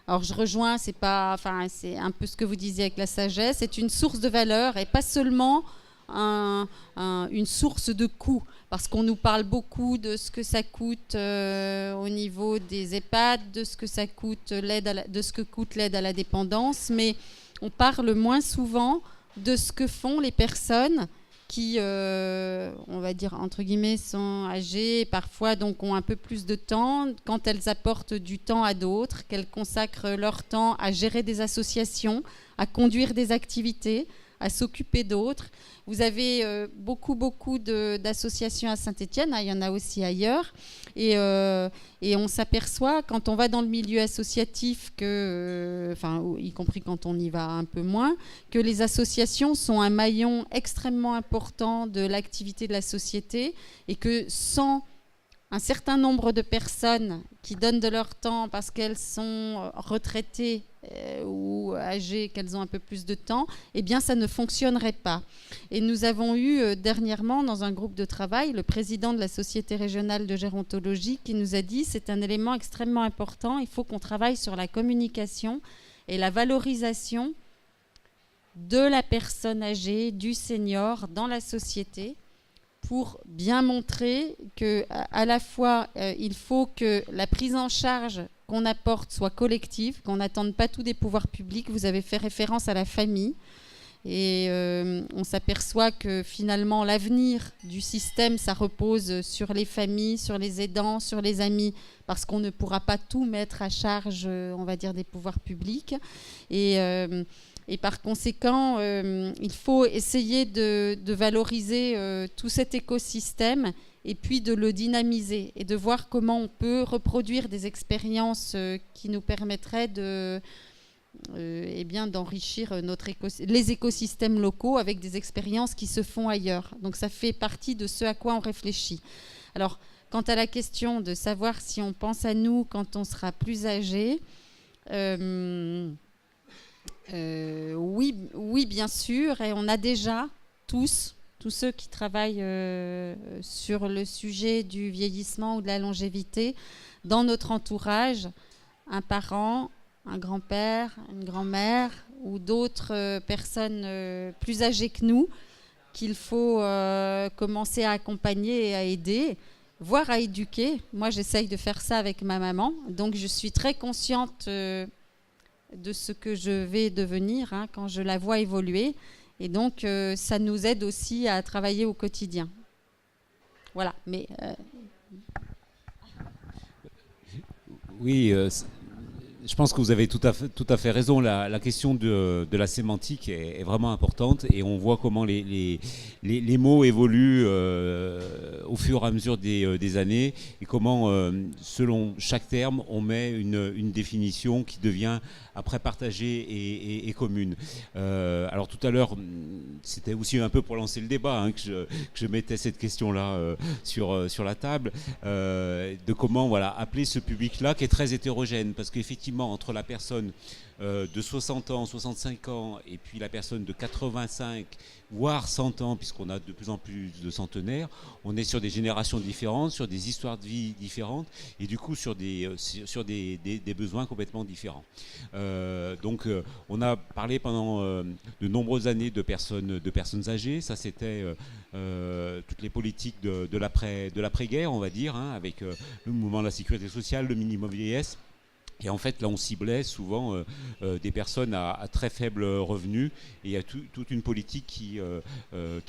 Alors je rejoins, c'est un peu ce que vous disiez avec la sagesse, c'est une source de valeur et pas seulement une source de coût, parce qu'on nous parle beaucoup de ce que ça coûte au niveau des EHPAD, de ce que ça coûte de ce que coûte l'aide à la dépendance, mais on parle moins souvent de ce que font les personnes qui, on va dire entre guillemets, sont âgées, parfois donc ont un peu plus de temps, quand elles apportent du temps à d'autres, qu'elles consacrent leur temps à gérer des associations, à conduire des activités, à s'occuper d'autres. Vous avez beaucoup d'associations à Saint-Étienne, il y en a aussi ailleurs, et on s'aperçoit quand on va dans le milieu associatif, y compris quand on y va un peu moins, que les associations sont un maillon extrêmement important de l'activité de la société, et que sans un certain nombre de personnes qui donnent de leur temps parce qu'elles sont retraitées ou âgées, qu'elles ont un peu plus de temps, eh bien ça ne fonctionnerait pas. Et nous avons eu dernièrement dans un groupe de travail le président de la Société régionale de gérontologie qui nous a dit c'est un élément extrêmement important, il faut qu'on travaille sur la communication et la valorisation de la personne âgée, du senior dans la société, pour bien montrer qu'à la fois, il faut que la prise en charge qu'on apporte soit collective, qu'on n'attende pas tout des pouvoirs publics. Vous avez fait référence à la famille. Et on s'aperçoit que finalement l'avenir du système, ça repose sur les familles, sur les aidants, sur les amis, parce qu'on ne pourra pas tout mettre à charge, on va dire, des pouvoirs publics. Et par conséquent, il faut essayer de valoriser tout cet écosystème et puis de le dynamiser et de voir comment on peut reproduire des expériences qui nous permettraient d'enrichir les écosystèmes locaux avec des expériences qui se font ailleurs. Donc ça fait partie de ce à quoi on réfléchit. Alors, quant à la question de savoir si on pense à nous quand on sera plus âgé, oui, bien sûr, et on a déjà tous ceux qui travaillent sur le sujet du vieillissement ou de la longévité dans notre entourage, un parent, un grand-père, une grand-mère ou d'autres personnes plus âgées que nous qu'il faut commencer à accompagner et à aider, voire à éduquer. Moi, j'essaye de faire ça avec ma maman, donc je suis très consciente de ce que je vais devenir quand je la vois évoluer. Et donc, ça nous aide aussi à travailler au quotidien. Voilà. Mais oui, je pense que vous avez tout à fait raison. La question de la sémantique est vraiment importante et on voit comment les mots évoluent au fur et à mesure des années et comment, selon chaque terme, on met une définition qui devient après partagée et commune. Alors tout à l'heure, c'était aussi un peu pour lancer le débat que je mettais cette question-là sur la table, de comment appeler ce public-là qui est très hétérogène, parce qu'effectivement, entre la personne de 60 ans, 65 ans, et puis la personne de 85, voire 100 ans, puisqu'on a de plus en plus de centenaires, on est sur des générations différentes, sur des histoires de vie différentes, et du coup sur des besoins complètement différents. Donc on a parlé pendant de nombreuses années de personnes âgées. Ça, c'était toutes les politiques de l'après-guerre, on va dire, avec le mouvement de la sécurité sociale, le minimum vieillesse. Et en fait, là, on ciblait souvent des personnes à très faible revenu, et il y a toute une politique qui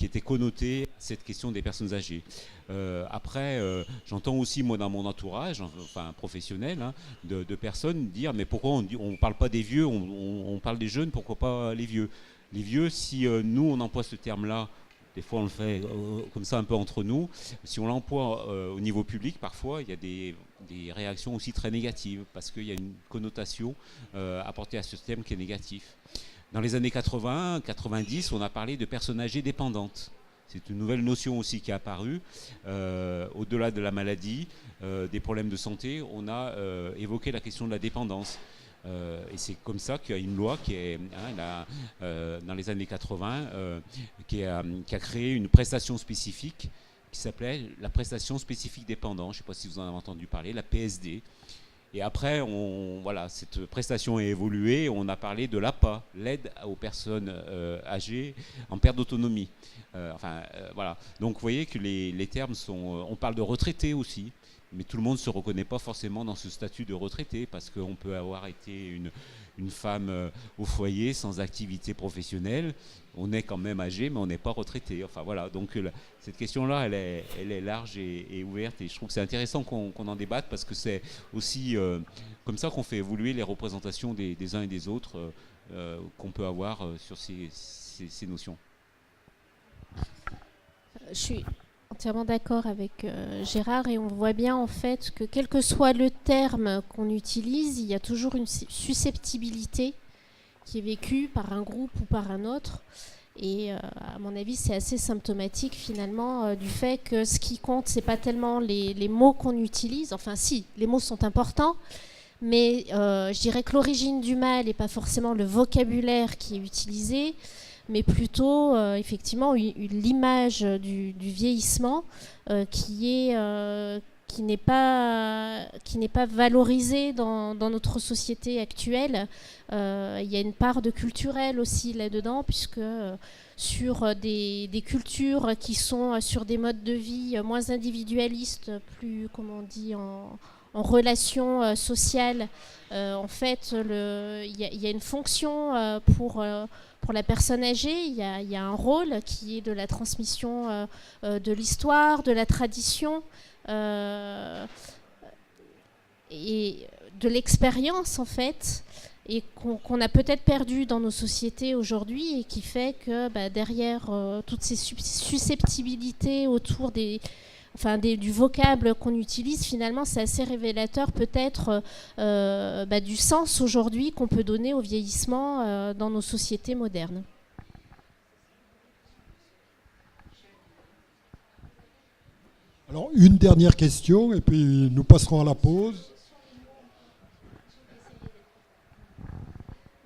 était connotée à cette question des personnes âgées. Après, j'entends aussi, moi, dans mon entourage, enfin professionnel, de personnes dire, mais pourquoi on ne parle pas des vieux, on parle des jeunes, pourquoi pas les vieux? Les vieux, si nous, on emploie ce terme-là, des fois on le fait comme ça un peu entre nous, si on l'emploie au niveau public, parfois il y a des réactions aussi très négatives, parce qu'il y a une connotation apportée à ce terme qui est négatif. Dans les années 80, 90, on a parlé de personnes âgées dépendantes. C'est une nouvelle notion aussi qui est apparue. Au-delà de la maladie, des problèmes de santé, on a évoqué la question de la dépendance. Et c'est comme ça qu'il y a une loi qui est dans les années 80 qui a créé une prestation spécifique qui s'appelait la prestation spécifique dépendant. Je ne sais pas si vous en avez entendu parler, la PSD. Et après, cette prestation a évolué. On a parlé de l'APA, l'aide aux personnes âgées en perte d'autonomie. Voilà. Donc vous voyez que les termes sont... on parle de retraités aussi. Mais tout le monde ne se reconnaît pas forcément dans ce statut de retraité, parce qu'on peut avoir été une femme au foyer sans activité professionnelle. On est quand même âgé, mais on n'est pas retraité. Enfin voilà, donc cette question-là, elle est large et ouverte, et je trouve que c'est intéressant qu'on en débatte, parce que c'est aussi comme ça qu'on fait évoluer les représentations des uns et des autres qu'on peut avoir sur ces notions. Je suis entièrement d'accord avec Gérard, et on voit bien en fait que quel que soit le terme qu'on utilise, il y a toujours une susceptibilité qui est vécue par un groupe ou par un autre. Et à mon avis, c'est assez symptomatique finalement du fait que ce qui compte, c'est pas tellement les mots qu'on utilise. Enfin si, les mots sont importants, mais je dirais que l'origine du mal n'est pas forcément le vocabulaire qui est utilisé, mais plutôt effectivement l'image du vieillissement qui n'est pas valorisée dans notre société actuelle. Il y a une part de culturel aussi là-dedans, puisque sur des cultures qui sont sur des modes de vie moins individualistes, plus, comment on dit, en relation sociale, en fait, il y a une fonction pour pour la personne âgée, il y a un rôle qui est de la transmission de l'histoire, de la tradition et de l'expérience en fait, et qu'on a peut-être perdu dans nos sociétés aujourd'hui, et qui fait que derrière toutes ces susceptibilités autour du vocable qu'on utilise, finalement c'est assez révélateur peut-être du sens aujourd'hui qu'on peut donner au vieillissement dans nos sociétés modernes. Alors, une dernière question, et puis nous passerons à la pause.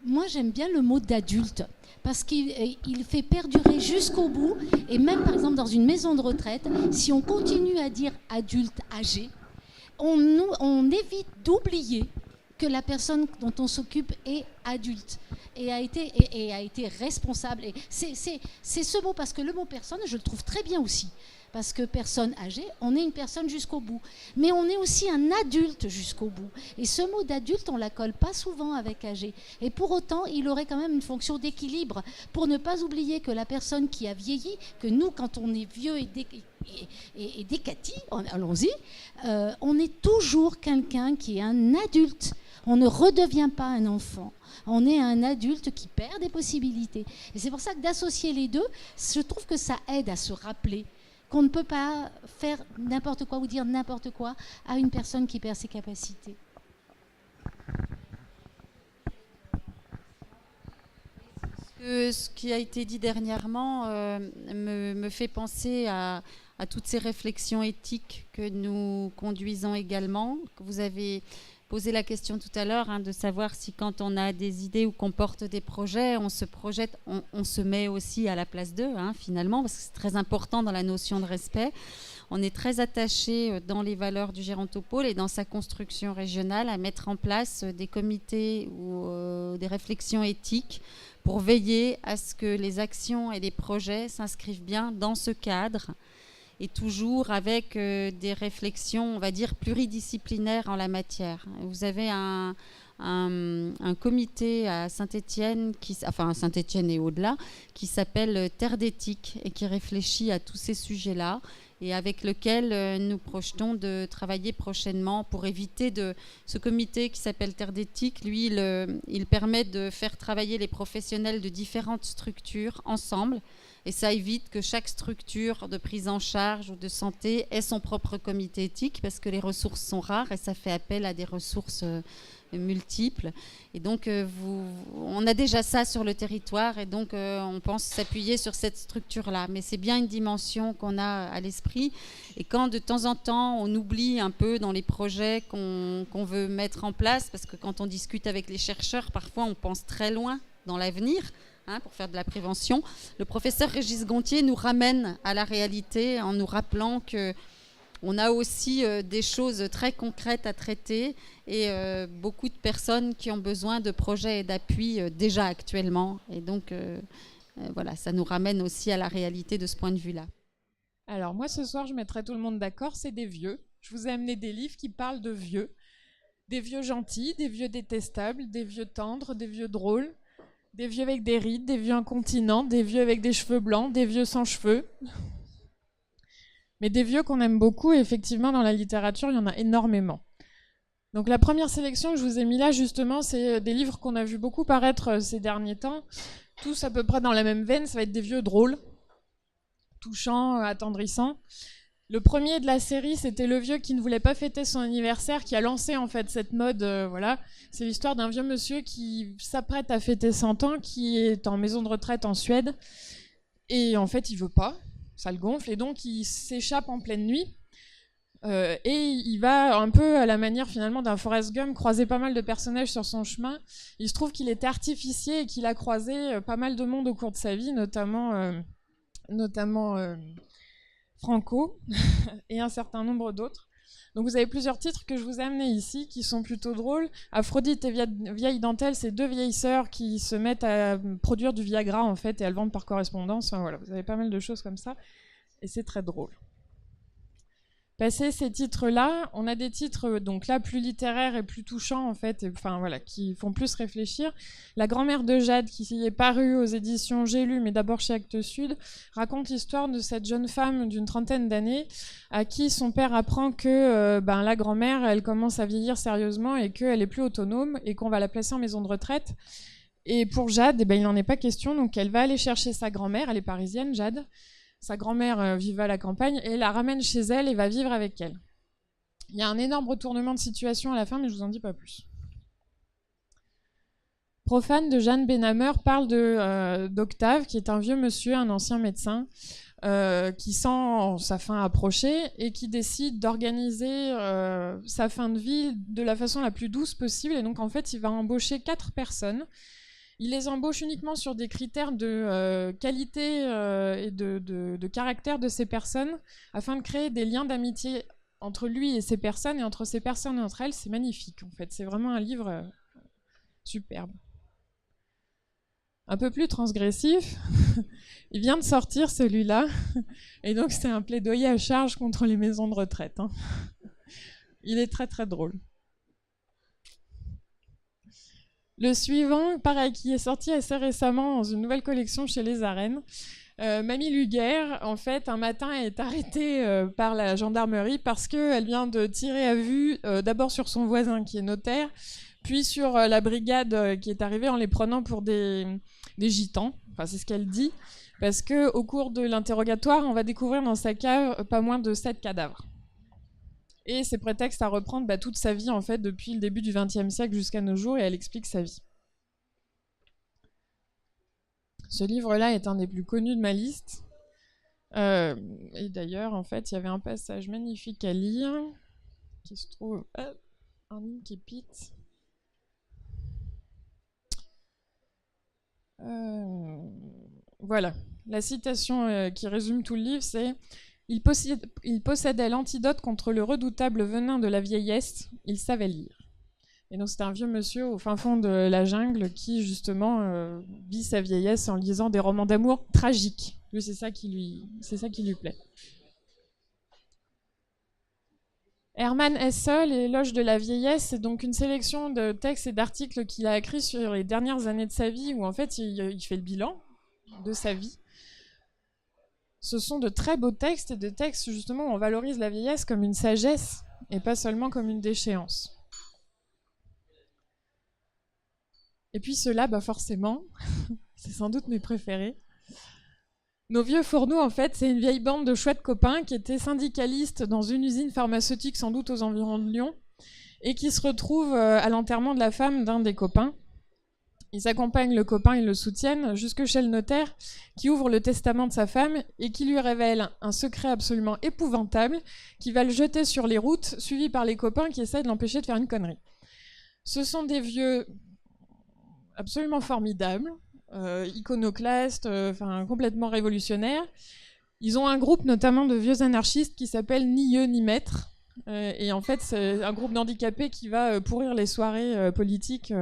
Moi, j'aime bien le mot d'adulte, parce qu'il fait perdurer jusqu'au bout. Et même, par exemple, dans une maison de retraite, si on continue à dire adulte âgé, on évite d'oublier que la personne dont on s'occupe est adulte et a été responsable. Et c'est ce mot, parce que le mot personne, je le trouve très bien aussi. Parce que personne âgée, on est une personne jusqu'au bout. Mais on est aussi un adulte jusqu'au bout. Et ce mot d'adulte, on ne la colle pas souvent avec âgé. Et pour autant, il aurait quand même une fonction d'équilibre, pour ne pas oublier que la personne qui a vieilli, que nous, quand on est vieux et décati, allons-y, on est toujours quelqu'un qui est un adulte. On ne redevient pas un enfant. On est un adulte qui perd des possibilités. Et c'est pour ça que d'associer les deux, je trouve que ça aide à se rappeler qu'on ne peut pas faire n'importe quoi ou dire n'importe quoi à une personne qui perd ses capacités. Ce qui a été dit dernièrement me fait penser à toutes ces réflexions éthiques que nous conduisons également. Vous avez posé la question tout à l'heure de savoir si quand on a des idées ou qu'on porte des projets, on se projette, on se met aussi à la place d'eux finalement, parce que c'est très important dans la notion de respect. On est très attaché dans les valeurs du Gérontopôle et dans sa construction régionale à mettre en place des comités ou des réflexions éthiques pour veiller à ce que les actions et les projets s'inscrivent bien dans ce cadre, et toujours avec des réflexions, on va dire, pluridisciplinaires en la matière. Vous avez un comité à Saint-Étienne, à Saint-Étienne et au-delà, qui s'appelle Terre d'éthique et qui réfléchit à tous ces sujets-là, et avec lequel nous projetons de travailler prochainement pour éviter ce comité qui s'appelle Terre d'éthique. Lui, il permet de faire travailler les professionnels de différentes structures ensemble, et ça évite que chaque structure de prise en charge ou de santé ait son propre comité éthique, parce que les ressources sont rares et ça fait appel à des ressources multiples. Et donc, on a déjà ça sur le territoire, et donc on pense s'appuyer sur cette structure-là. Mais c'est bien une dimension qu'on a à l'esprit. Et quand de temps en temps, on oublie un peu dans les projets qu'on veut mettre en place, parce que quand on discute avec les chercheurs, parfois on pense très loin dans l'avenir, pour faire de la prévention. Le professeur Régis Gontier nous ramène à la réalité en nous rappelant qu'on a aussi des choses très concrètes à traiter, et beaucoup de personnes qui ont besoin de projets et d'appui déjà actuellement. Et donc, voilà, ça nous ramène aussi à la réalité de ce point de vue-là. Alors moi, ce soir, je mettrai tout le monde d'accord, c'est des vieux. Je vous ai amené des livres qui parlent de vieux. Des vieux gentils, des vieux détestables, des vieux tendres, des vieux drôles, des vieux avec des rides, des vieux incontinents, des vieux avec des cheveux blancs, des vieux sans cheveux. Mais des vieux qu'on aime beaucoup, et effectivement, dans la littérature, il y en a énormément. Donc la première sélection que je vous ai mis là, justement, c'est des livres qu'on a vu beaucoup paraître ces derniers temps, tous à peu près dans la même veine. Ça va être des vieux drôles, touchants, attendrissants. Le premier de la série, c'était le vieux qui ne voulait pas fêter son anniversaire, qui a lancé en fait cette mode. Voilà, c'est l'histoire d'un vieux monsieur qui s'apprête à fêter 100 ans, qui est en maison de retraite en Suède, et en fait il veut pas, ça le gonfle, et donc il s'échappe en pleine nuit, et il va un peu à la manière finalement d'un Forrest Gump croiser pas mal de personnages sur son chemin. Il se trouve qu'il était artificier et qu'il a croisé pas mal de monde au cours de sa vie, notamment Franco et un certain nombre d'autres. Donc vous avez plusieurs titres que je vous ai amenés ici qui sont plutôt drôles. Aphrodite et Vieille Dentelle, c'est deux vieilles sœurs qui se mettent à produire du Viagra en fait, et elles vendent par correspondance. Enfin, voilà, vous avez pas mal de choses comme ça et c'est très drôle. Passé ces titres-là, on a des titres donc là plus littéraires et plus touchants en fait, enfin voilà, qui font plus réfléchir. La grand-mère de Jade, qui est parue aux éditions J'ai lu, mais d'abord chez Actes Sud, raconte l'histoire de cette jeune femme d'une trentaine d'années à qui son père apprend que la grand-mère, elle commence à vieillir sérieusement et qu'elle est plus autonome et qu'on va la placer en maison de retraite. Et pour Jade, il n'en est pas question, donc elle va aller chercher sa grand-mère, elle est parisienne, Jade. Sa grand-mère vivait à la campagne et la ramène chez elle et va vivre avec elle. Il y a un énorme retournement de situation à la fin, mais je vous en dis pas plus. Profane de Jeanne Benhammer parle d'Octave, qui est un vieux monsieur, un ancien médecin, qui sent sa fin approcher et qui décide d'organiser sa fin de vie de la façon la plus douce possible. Et donc en fait, il va embaucher 4 personnes. Il les embauche uniquement sur des critères de qualité et de caractère de ces personnes, afin de créer des liens d'amitié entre lui et ces personnes, et entre ces personnes et entre elles. C'est magnifique, en fait. C'est vraiment un livre superbe. Un peu plus transgressif, il vient de sortir celui-là, et donc c'est un plaidoyer à charge contre les maisons de retraite. Hein. Il est très très drôle. Le suivant, pareil, qui est sorti assez récemment dans une nouvelle collection chez Les Arènes. Mamie Luguerre, en fait, un matin, est arrêtée par la gendarmerie parce qu'elle vient de tirer à vue d'abord sur son voisin qui est notaire, puis sur la brigade qui est arrivée en les prenant pour des gitans. Enfin, c'est ce qu'elle dit, parce qu'au cours de l'interrogatoire, on va découvrir dans sa cave pas moins de 7 cadavres. Et c'est prétexte à reprendre toute sa vie, en fait, depuis le début du XXe siècle jusqu'à nos jours, et elle explique sa vie. Ce livre-là est un des plus connus de ma liste. Et d'ailleurs, en fait, il y avait un passage magnifique à lire, qui se trouve... un incipit. Voilà. La citation qui résume tout le livre, c'est... Il possédait l'antidote contre le redoutable venin de la vieillesse, il savait lire. Et donc c'est un vieux monsieur au fin fond de la jungle qui justement vit sa vieillesse en lisant des romans d'amour tragiques. Lui, c'est ça qui lui plaît. Hermann Hesse, L'éloge de la vieillesse, c'est donc une sélection de textes et d'articles qu'il a écrits sur les dernières années de sa vie, où en fait il fait le bilan de sa vie. Ce sont de très beaux textes, et des textes justement où on valorise la vieillesse comme une sagesse et pas seulement comme une déchéance. Et puis ceux-là, forcément, c'est sans doute mes préférés. Nos vieux fourneaux, en fait, c'est une vieille bande de chouettes copains qui étaient syndicalistes dans une usine pharmaceutique sans doute aux environs de Lyon et qui se retrouvent à l'enterrement de la femme d'un des copains. Ils accompagnent le copain, ils le soutiennent, jusque chez le notaire, qui ouvre le testament de sa femme et qui lui révèle un secret absolument épouvantable, qui va le jeter sur les routes, suivi par les copains qui essaient de l'empêcher de faire une connerie. Ce sont des vieux absolument formidables, iconoclastes, complètement révolutionnaires. Ils ont un groupe notamment de vieux anarchistes qui s'appelle Ni Yeux ni Maîtres. Et en fait, c'est un groupe d'handicapés qui va pourrir les soirées politiques.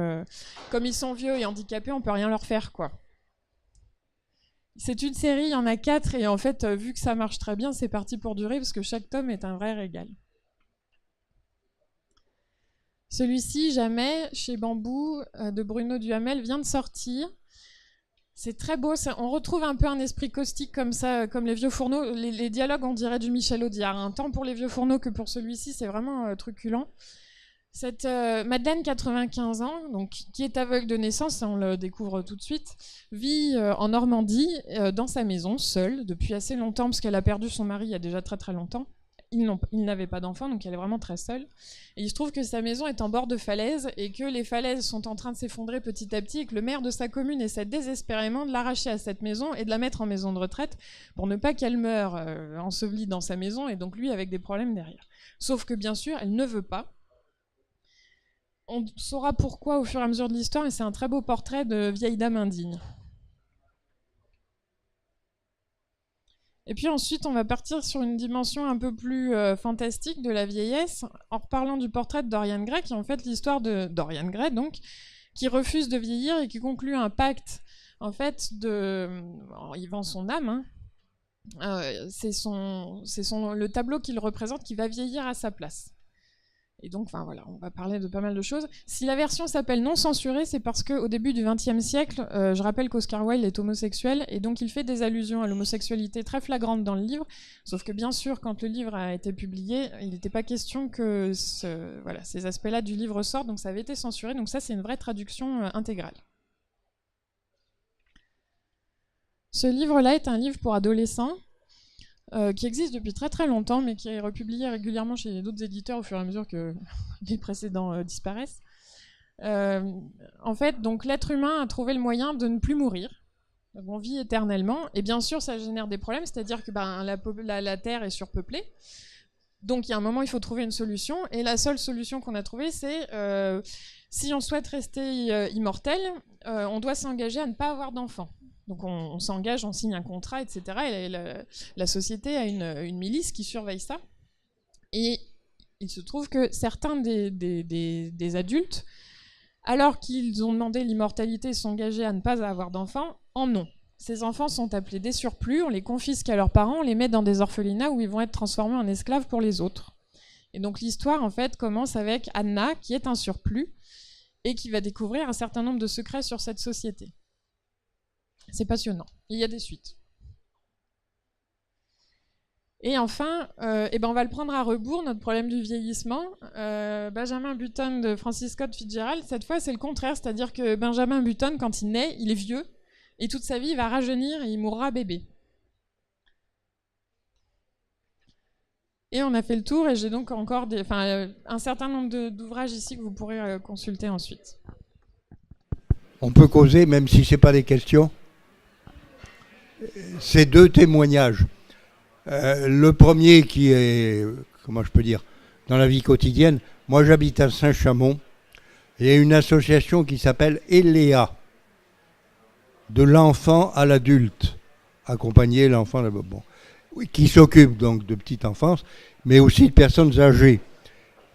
Comme ils sont vieux et handicapés, on peut rien leur faire, quoi. C'est une série, il y en a 4, et en fait, vu que ça marche très bien, c'est parti pour durer, parce que chaque tome est un vrai régal. Celui-ci, Jamais, chez Bambou, de Bruno Duhamel, vient de sortir. C'est très beau, on retrouve un peu un esprit caustique comme ça, comme les vieux fourneaux. Les dialogues, on dirait du Michel Audiard. Tant pour les vieux fourneaux que pour celui-ci, c'est vraiment truculent. Cette Madeleine, 95 ans, donc, qui est aveugle de naissance, on le découvre tout de suite, vit en Normandie, dans sa maison, seule, depuis assez longtemps, parce qu'elle a perdu son mari il y a déjà très très longtemps. Ils n'avaient pas d'enfant, donc elle est vraiment très seule. Et il se trouve que sa maison est en bord de falaise et que les falaises sont en train de s'effondrer petit à petit et que le maire de sa commune essaie désespérément de l'arracher à cette maison et de la mettre en maison de retraite pour ne pas qu'elle meure ensevelie dans sa maison, et donc lui avec des problèmes derrière. Sauf que bien sûr, elle ne veut pas. On saura pourquoi au fur et à mesure de l'histoire, et c'est un très beau portrait de vieille dame indigne. Et puis ensuite, on va partir sur une dimension un peu plus fantastique de la vieillesse, en reparlant du portrait de Dorian Gray, qui est en fait l'histoire de Dorian Gray, donc, qui refuse de vieillir et qui conclut un pacte, en fait, il vend son âme, c'est le tableau qu'il représente qui va vieillir à sa place. Et donc, enfin voilà, on va parler de pas mal de choses. Si la version s'appelle non censurée, c'est parce qu'au début du XXe siècle, je rappelle qu'Oscar Wilde est homosexuel, et donc il fait des allusions à l'homosexualité très flagrantes dans le livre, sauf que bien sûr, quand le livre a été publié, il n'était pas question que ces aspects-là du livre sortent, donc ça avait été censuré, donc ça c'est une vraie traduction intégrale. Ce livre-là est un livre pour adolescents, qui existe depuis très très longtemps, mais qui est republié régulièrement chez d'autres éditeurs au fur et à mesure que les précédents disparaissent. En fait, donc l'être humain a trouvé le moyen de ne plus mourir. Donc, on vit éternellement, et bien sûr ça génère des problèmes, c'est-à-dire que la Terre est surpeuplée. Donc il y a un moment, il faut trouver une solution, et la seule solution qu'on a trouvée, c'est si on souhaite rester immortel, on doit s'engager à ne pas avoir d'enfants. Donc on s'engage, on signe un contrat, etc. Et la société a une milice qui surveille ça. Et il se trouve que certains des adultes, alors qu'ils ont demandé l'immortalité et s'engager à ne pas avoir d'enfants, en ont. Ces enfants sont appelés des surplus, on les confisque à leurs parents, on les met dans des orphelinats où ils vont être transformés en esclaves pour les autres. Et donc l'histoire, en fait, commence avec Anna, qui est un surplus, et qui va découvrir un certain nombre de secrets sur cette société. C'est passionnant. Il y a des suites. Et enfin, on va le prendre à rebours, notre problème du vieillissement. Benjamin Button de Francis Scott Fitzgerald, cette fois c'est le contraire, c'est-à-dire que Benjamin Button, quand il naît, il est vieux, et toute sa vie il va rajeunir et il mourra bébé. Et on a fait le tour, et j'ai donc encore un certain nombre d'ouvrages ici que vous pourrez consulter ensuite. On peut causer, même si ce n'est pas des questions. Ces deux témoignages. Le premier qui est, comment je peux dire, dans la vie quotidienne. Moi, j'habite à Saint-Chamond. Il y a une association qui s'appelle ELEA, de l'enfant à l'adulte, accompagner l'enfant, qui s'occupe donc de petite enfance, mais aussi de personnes âgées.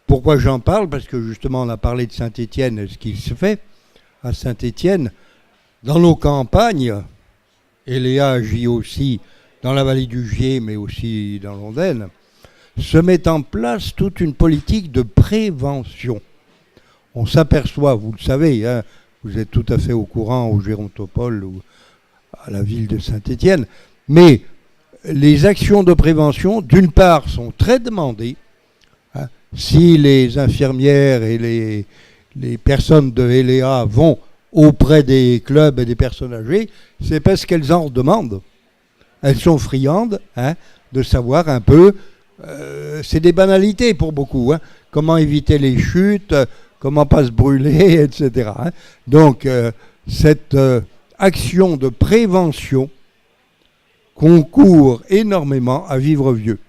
Pourquoi j'en parle? Parce que justement, on a parlé de Saint-Étienne, ce qui se fait à Saint-Étienne. Dans nos campagnes, ELEA agit aussi dans la vallée du Gier, mais aussi dans l'Ondaine, se met en place toute une politique de prévention. On s'aperçoit, vous le savez, hein, vous êtes tout à fait au courant au Gérontopole ou à la ville de Saint-Étienne, mais les actions de prévention, d'une part, sont très demandées. Hein, si les infirmières et les personnes de ELEA vont auprès des clubs et des personnes âgées, c'est parce qu'elles en demandent. Elles sont friandes de savoir un peu, c'est des banalités pour beaucoup, comment éviter les chutes, comment pas se brûler, etc. Donc, cette action de prévention concourt énormément à vivre vieux.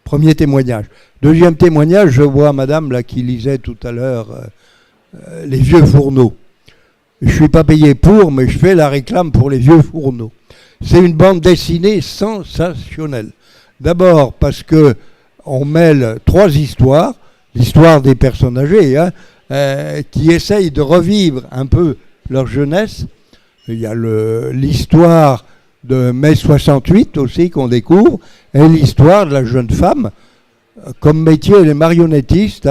Premier témoignage. Deuxième témoignage, je vois madame là qui lisait tout à l'heure les vieux fourneaux. Je ne suis pas payé pour, mais je fais la réclame pour les vieux fourneaux. C'est une bande dessinée sensationnelle. D'abord parce que on mêle trois histoires, l'histoire des personnes âgées, qui essayent de revivre un peu leur jeunesse. Il y a l'histoire de mai 68 aussi qu'on découvre, et l'histoire de la jeune femme. Comme métier, elle est marionnettiste,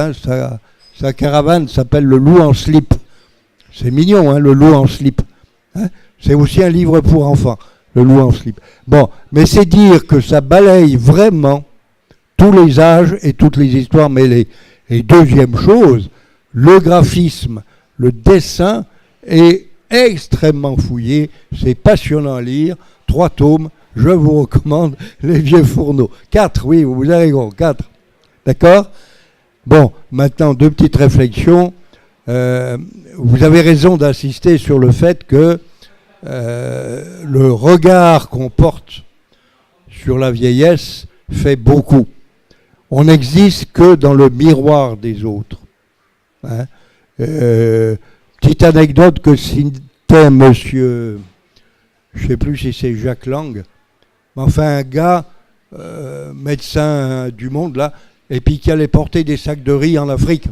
sa caravane s'appelle Le Loup en slip. C'est mignon, Le Loup en slip. C'est aussi un livre pour enfants, Le Loup en slip. Bon, mais c'est dire que ça balaye vraiment tous les âges et toutes les histoires mêlées. Et deuxième chose, le graphisme, le dessin est extrêmement fouillé, c'est passionnant à lire, 3 tomes, je vous recommande Les Vieux Fourneaux. 4, oui, vous avez raison, 4. D'accord ? Bon, maintenant, 2 petites réflexions. Vous avez raison d'insister sur le fait que le regard qu'on porte sur la vieillesse fait beaucoup. On n'existe que dans le miroir des autres. Petite anecdote que citait monsieur, je ne sais plus si c'est Jacques Lang, mais enfin un gars, médecin du monde là, et puis qui allait porter des sacs de riz en Afrique.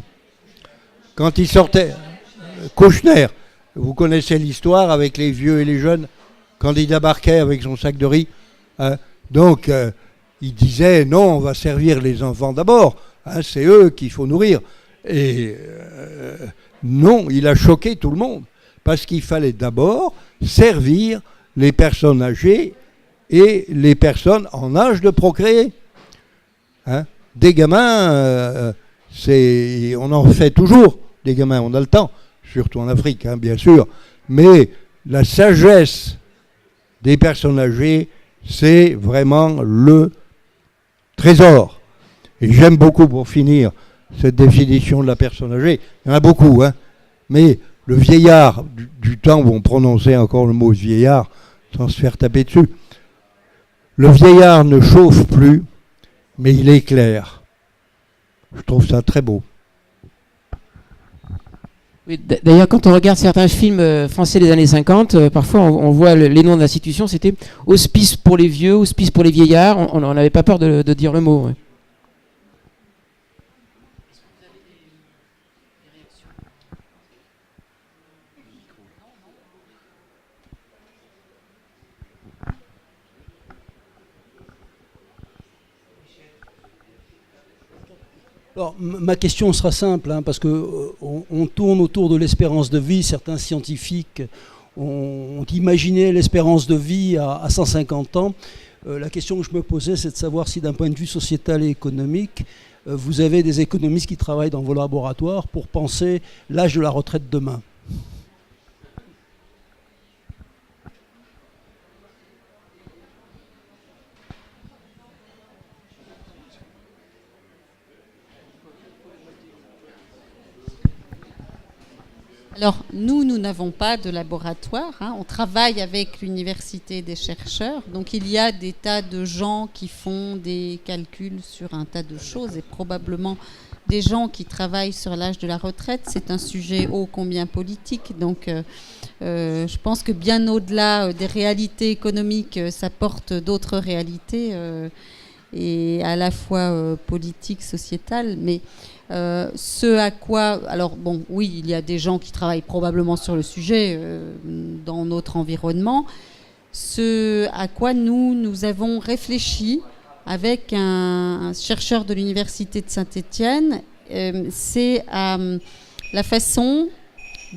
Quand il sortait, Kouchner, vous connaissez l'histoire avec les vieux et les jeunes, quand il débarquait avec son sac de riz, hein. Donc, il disait, non, on va servir les enfants d'abord, hein, c'est eux qu'il faut nourrir. Et non, il a choqué tout le monde, parce qu'il fallait d'abord servir les personnes âgées et les personnes en âge de procréer. Hein. Des gamins, on en fait toujours, des gamins, on a le temps, surtout en Afrique, hein, bien sûr, mais la sagesse des personnes âgées, c'est vraiment le trésor. Et j'aime beaucoup, pour finir, cette définition de la personne âgée. Il y en a beaucoup, hein, mais le vieillard, du temps où on prononçait encore le mot vieillard, sans se faire taper dessus, le vieillard ne chauffe plus, mais il éclaire. Je trouve ça très beau. Oui, d'ailleurs, quand on regarde certains films français des années 50, parfois on voit les noms d'institutions, c'était hospice pour les vieux, hospice pour les vieillards, on n'avait pas peur de dire le mot. Ouais. Alors, ma question sera simple, hein, parce qu'on tourne autour de l'espérance de vie. Certains scientifiques ont imaginé l'espérance de vie à 150 ans. La question que je me posais, c'est de savoir si d'un point de vue sociétal et économique, vous avez des économistes qui travaillent dans vos laboratoires pour penser l'âge de la retraite demain. Alors, nous n'avons pas de laboratoire, hein. On travaille avec l'université des chercheurs, donc il y a des tas de gens qui font des calculs sur un tas de choses, et probablement des gens qui travaillent sur l'âge de la retraite. C'est un sujet ô combien politique, donc je pense que bien au-delà des réalités économiques, ça porte d'autres réalités, et à la fois politiques, sociétales, mais... ce à quoi... Alors bon, oui, il y a des gens qui travaillent probablement sur le sujet dans notre environnement. Ce à quoi nous avons réfléchi avec un chercheur de l'université de Saint-Étienne, c'est la façon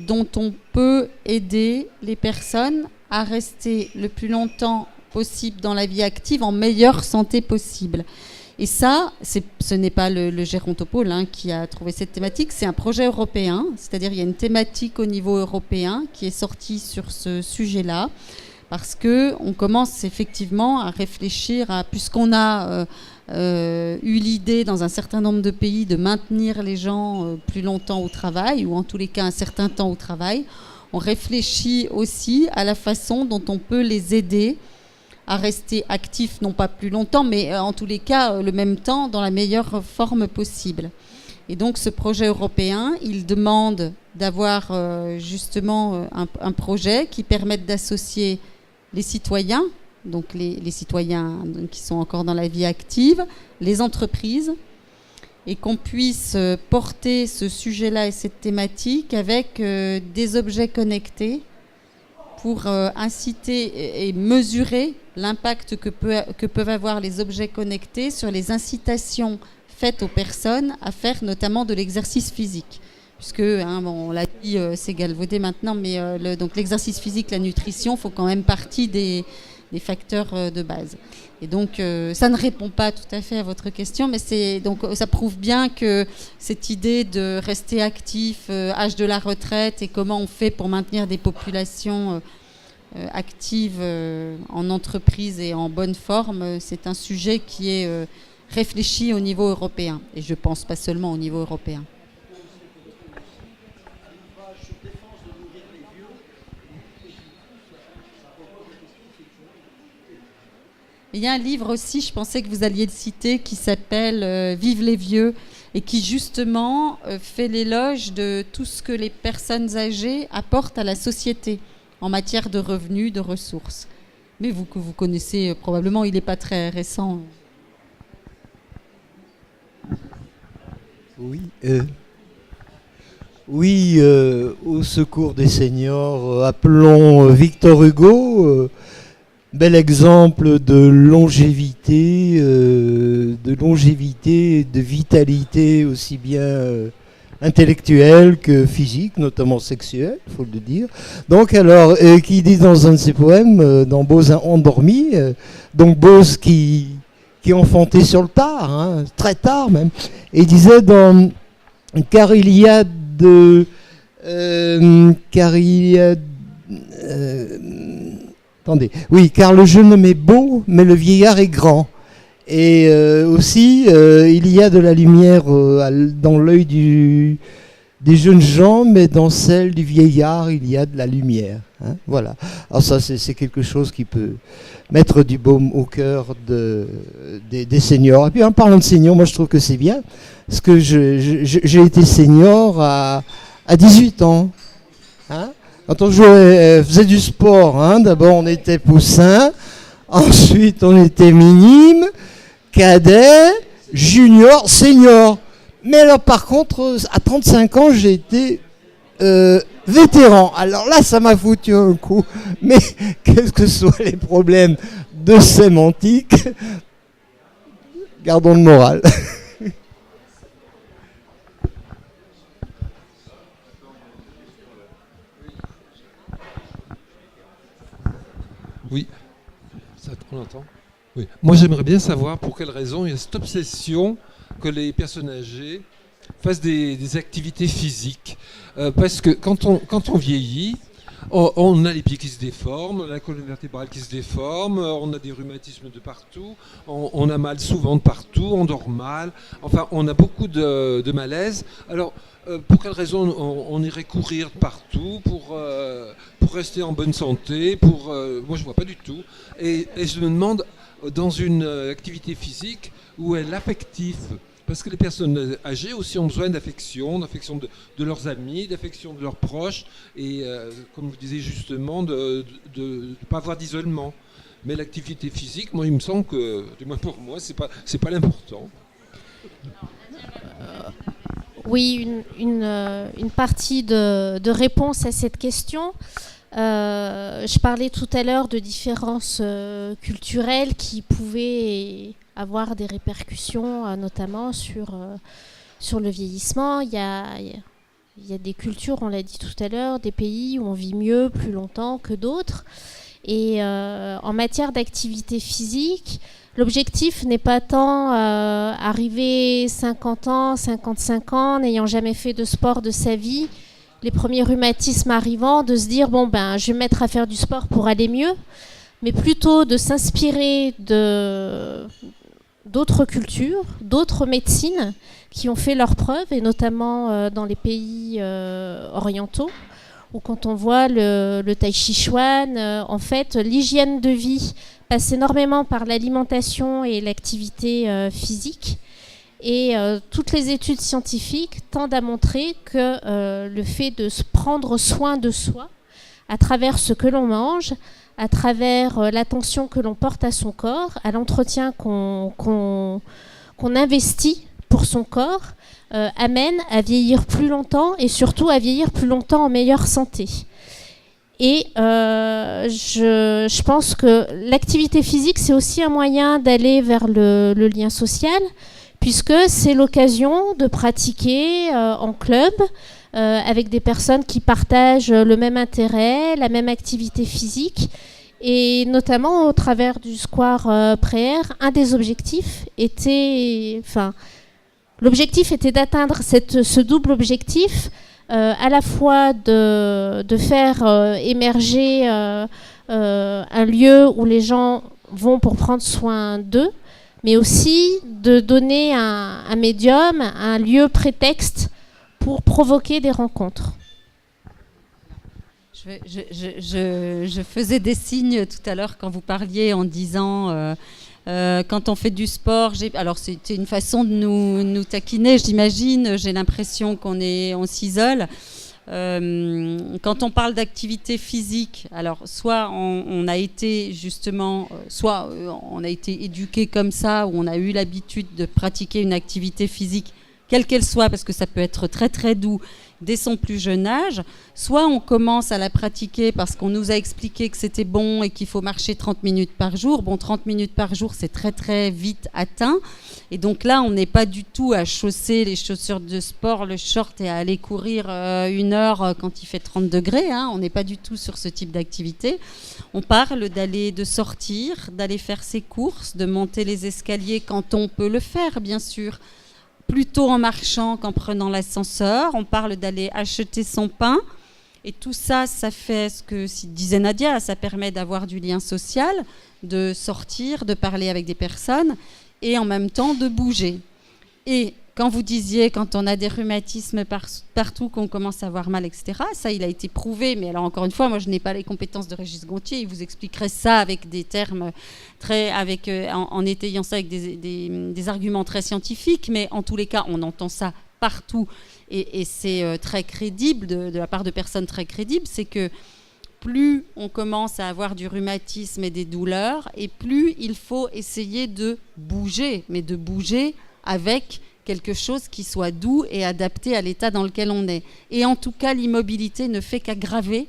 dont on peut aider les personnes à rester le plus longtemps possible dans la vie active, en meilleure santé possible. Et ça, ce n'est pas le Gérontopole qui a trouvé cette thématique, c'est un projet européen, c'est-à-dire il y a une thématique au niveau européen qui est sortie sur ce sujet-là, parce qu'on commence effectivement à réfléchir à, puisqu'on a eu l'idée dans un certain nombre de pays de maintenir les gens plus longtemps au travail, ou en tous les cas un certain temps au travail, on réfléchit aussi à la façon dont on peut les aider à rester actifs, non pas plus longtemps, mais en tous les cas, le même temps, dans la meilleure forme possible. Et donc, ce projet européen, il demande d'avoir justement un projet qui permette d'associer les citoyens, donc les citoyens qui sont encore dans la vie active, les entreprises, et qu'on puisse porter ce sujet-là et cette thématique avec des objets connectés pour inciter et mesurer l'impact que peuvent avoir les objets connectés sur les incitations faites aux personnes à faire notamment de l'exercice physique. Puisque, on l'a dit, c'est galvaudé maintenant, mais donc l'exercice physique, la nutrition, font quand même partie des facteurs de base. Et donc, ça ne répond pas tout à fait à votre question, mais donc ça prouve bien que cette idée de rester actif, âge de la retraite, et comment on fait pour maintenir des populations actives en entreprise et en bonne forme, c'est un sujet qui est réfléchi au niveau européen. Et je pense pas seulement au niveau européen. Il y a un livre aussi, je pensais que vous alliez le citer, qui s'appelle « Vive les vieux » et qui justement fait l'éloge de tout ce que les personnes âgées apportent à la société en matière de revenus, de ressources. Mais vous connaissez probablement, il n'est pas très récent. Oui, au secours des seniors, appelons Victor Hugo. bel exemple de longévité, de vitalité aussi bien intellectuelle que physique, notamment sexuelle, il faut le dire. Donc alors, qui dit dans un de ses poèmes, dans Bose endormi, donc Bose qui enfantait sur le tard, hein, très tard même, et il disait car il y a le jeune homme est beau, mais le vieillard est grand. Et aussi, il y a de la lumière dans l'œil des jeunes gens, mais dans celle du vieillard, il y a de la lumière. Hein, voilà. Alors ça, c'est quelque chose qui peut mettre du baume au cœur des seniors. Et puis en parlant de seniors, moi je trouve que c'est bien, parce que j'ai été senior à 18 ans. Hein, quand on faisait du sport, hein, d'abord on était poussin, ensuite on était minime, cadet, junior, senior. Mais alors par contre, à 35 ans, j'ai été vétéran. Alors là, ça m'a foutu un coup. Mais quels que soient les problèmes de sémantique, gardons le moral. Oui, on entend. Oui. Moi, j'aimerais bien savoir pour quelle raison il y a cette obsession que les personnes âgées fassent des activités physiques. Parce que quand on vieillit, on a les pieds qui se déforment, la colonne vertébrale qui se déforme, on a des rhumatismes de partout, on a mal souvent de partout, on dort mal, enfin on a beaucoup de malaise. Alors pour quelle raison on irait courir partout pour rester en bonne santé, moi je vois pas du tout. Et je me demande, dans une activité physique, où est l'affectif? Parce que les personnes âgées aussi ont besoin d'affection de leurs amis, d'affection de leurs proches, et comme vous disiez justement, de ne pas avoir d'isolement. Mais l'activité physique, moi il me semble que, du moins pour moi, c'est pas l'important. Oui, une partie de réponse à cette question. Je parlais tout à l'heure de différences culturelles qui pouvaient avoir des répercussions, notamment sur le vieillissement. Il y a des cultures, on l'a dit tout à l'heure, des pays où on vit mieux, plus longtemps que d'autres. Et en matière d'activité physique, l'objectif n'est pas tant arriver 50 ans, 55 ans, n'ayant jamais fait de sport de sa vie, les premiers rhumatismes arrivant, de se dire je vais me mettre à faire du sport pour aller mieux, mais plutôt de s'inspirer d'autres cultures, d'autres médecines qui ont fait leurs preuves, et notamment dans les pays orientaux, où quand on voit le tai chi chuan, en fait, l'hygiène de vie passe énormément par l'alimentation et l'activité physique. Et toutes les études scientifiques tendent à montrer que le fait de se prendre soin de soi, à travers ce que l'on mange, à travers l'attention que l'on porte à son corps, à l'entretien qu'on investit pour son corps, amène à vieillir plus longtemps, et surtout à vieillir plus longtemps en meilleure santé. Et je pense que l'activité physique, c'est aussi un moyen d'aller vers le lien social, puisque c'est l'occasion de pratiquer en club, avec des personnes qui partagent le même intérêt, la même activité physique. Et notamment au travers du Square Préair, un des objectifs était... l'objectif était d'atteindre ce double objectif, à la fois de faire émerger un lieu où les gens vont pour prendre soin d'eux, mais aussi de donner un médium, un lieu prétexte pour provoquer des rencontres. Je faisais des signes tout à l'heure quand vous parliez en disant quand on fait du sport, alors c'était une façon de nous taquiner, j'imagine, j'ai l'impression on s'isole. Quand on parle d'activité physique, alors soit on a été justement, soit on a été éduqué comme ça, ou on a eu l'habitude de pratiquer une activité physique, quelle qu'elle soit, parce que ça peut être très très doux dès son plus jeune âge. Soit on commence à la pratiquer parce qu'on nous a expliqué que c'était bon et qu'il faut marcher 30 minutes par jour. Bon, 30 minutes par jour, c'est très très vite atteint. Et donc là, on n'est pas du tout à chausser les chaussures de sport, le short et à aller courir 1 heure quand il fait 30 degrés. Hein. On n'est pas du tout sur ce type d'activité. On parle de sortir, d'aller faire ses courses, de monter les escaliers quand on peut le faire, bien sûr. Plutôt en marchant qu'en prenant l'ascenseur. On parle d'aller acheter son pain. Et tout ça, ça fait ce que disait Nadia, ça permet d'avoir du lien social, de sortir, de parler avec des personnes et en même temps de bouger. Et quand vous disiez, quand on a des rhumatismes partout, qu'on commence à avoir mal, etc., ça, il a été prouvé. Mais alors, encore une fois, moi, je n'ai pas les compétences de Régis Gontier. Il vous expliquerait ça avec des termes en étayant ça avec des arguments très scientifiques. Mais en tous les cas, on entend ça partout. Et c'est très crédible, de la part de personnes très crédibles, c'est que plus on commence à avoir du rhumatisme et des douleurs, et plus il faut essayer de bouger, mais de bouger avec quelque chose qui soit doux et adapté à l'état dans lequel on est. Et en tout cas, l'immobilité ne fait qu'aggraver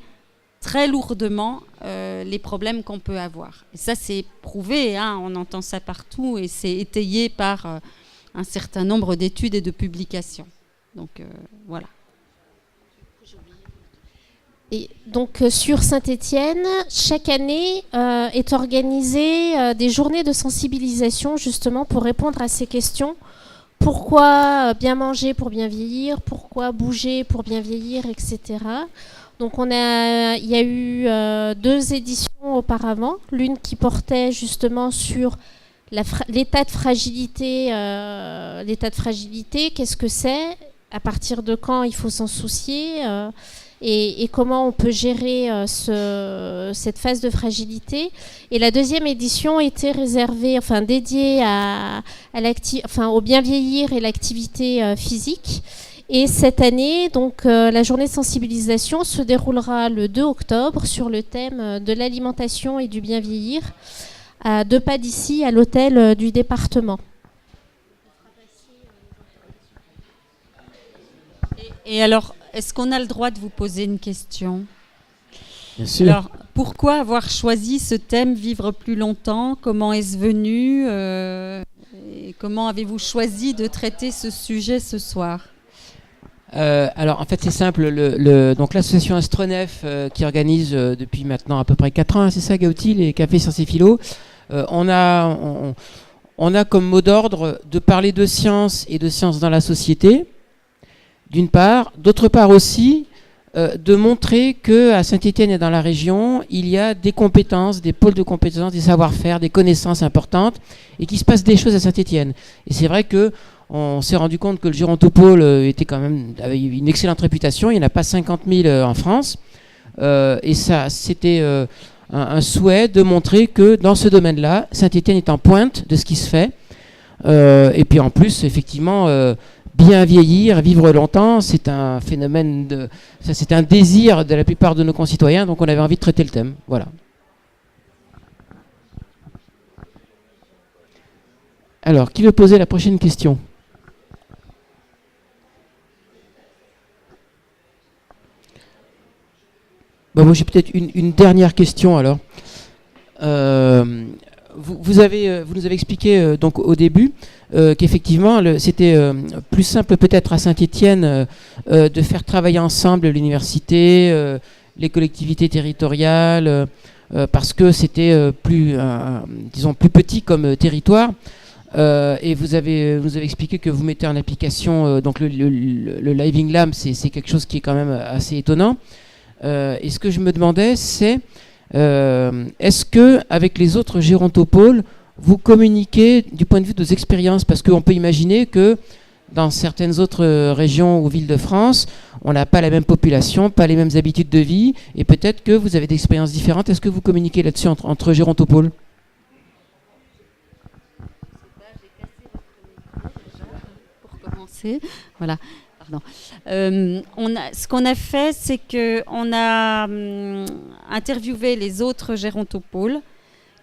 très lourdement les problèmes qu'on peut avoir. Et ça, c'est prouvé, hein, on entend ça partout, et c'est étayé par un certain nombre d'études et de publications. Donc voilà. Et donc sur Saint-Étienne, chaque année est organisée des journées de sensibilisation justement pour répondre à ces questions. Pourquoi bien manger pour bien vieillir? Pourquoi bouger pour bien vieillir, etc. Donc il y a eu 2 éditions auparavant, l'une qui portait justement sur l'état de fragilité. Qu'est-ce que c'est? À partir de quand il faut s'en soucier et comment on peut gérer cette phase de fragilité. Et la 2e édition était réservée, dédiée au bien vieillir et l'activité physique. Et cette année, donc, la journée de sensibilisation se déroulera le 2 octobre sur le thème de l'alimentation et du bien vieillir, à 2 pas d'ici, à l'hôtel du département. Et alors, est-ce qu'on a le droit de vous poser une question? Bien sûr. Alors, pourquoi avoir choisi ce thème, vivre plus longtemps? Comment est-ce venu et comment avez-vous choisi de traiter ce sujet ce soir? Alors en fait c'est simple, donc l'association Astronef qui organise depuis maintenant à peu près 4 ans, hein, c'est ça Gaouti, les cafés Sciences et Philo, on a comme mot d'ordre de parler de science et de science dans la société, d'une part, d'autre part aussi de montrer qu'à Saint-Étienne et dans la région, il y a des compétences, des pôles de compétences, des savoir-faire, des connaissances importantes et qu'il se passe des choses à Saint-Étienne. Et c'est vrai que on s'est rendu compte que le Gérontopôle avait une excellente réputation. Il n'y en a pas 50 000 en France. Et ça, c'était un souhait de montrer que dans ce domaine-là, Saint-Étienne est en pointe de ce qui se fait. Et puis en plus, effectivement, bien vieillir, vivre longtemps, c'est un phénomène c'est un désir de la plupart de nos concitoyens. Donc on avait envie de traiter le thème. Voilà. Alors, qui veut poser la prochaine question ? Moi, j'ai peut-être une dernière question alors. Vous nous avez expliqué donc au début qu'effectivement c'était plus simple peut-être à Saint-Étienne de faire travailler ensemble l'université, les collectivités territoriales, parce que c'était plus petit comme territoire. Et vous nous avez expliqué que vous mettez en application donc le Living Lab, c'est quelque chose qui est quand même assez étonnant. Et ce que je me demandais, c'est est-ce que avec les autres gérontopoles, vous communiquez du point de vue de vos expériences? Parce qu'on peut imaginer que dans certaines autres régions ou villes de France, on n'a pas la même population, pas les mêmes habitudes de vie, et peut-être que vous avez des expériences différentes. Est-ce que vous communiquez là-dessus entre gérontopoles? Pour commencer, voilà. Pardon. Ce qu'on a fait, c'est qu'on a interviewé les autres gérontopoles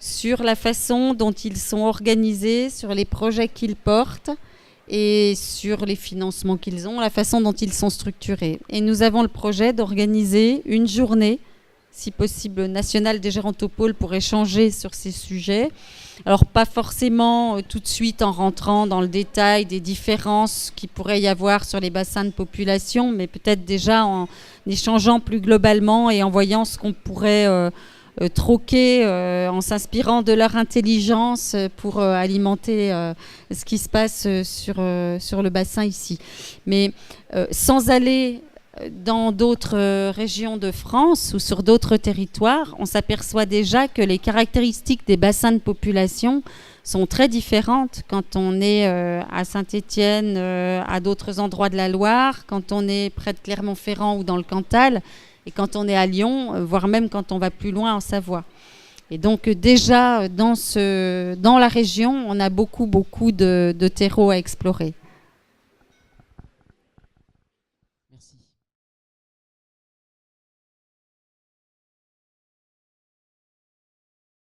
sur la façon dont ils sont organisés, sur les projets qu'ils portent. et sur les financements qu'ils ont, la façon dont ils sont structurés. Et nous avons le projet d'organiser une journée, si possible nationale, des gérontopôles pour échanger sur ces sujets. Alors pas forcément tout de suite en rentrant dans le détail des différences qu'il pourrait y avoir sur les bassins de population, mais peut-être déjà en échangeant plus globalement et en voyant ce qu'on pourrait troquer en s'inspirant de leur intelligence pour alimenter ce qui se passe sur le bassin ici. Mais sans aller dans d'autres régions de France ou sur d'autres territoires, on s'aperçoit déjà que les caractéristiques des bassins de population sont très différentes quand on est à Saint-Étienne, à d'autres endroits de la Loire, quand on est près de Clermont-Ferrand ou dans le Cantal, et quand on est à Lyon, voire même quand on va plus loin en Savoie. Et donc déjà, dans la région, on a beaucoup de terreaux à explorer.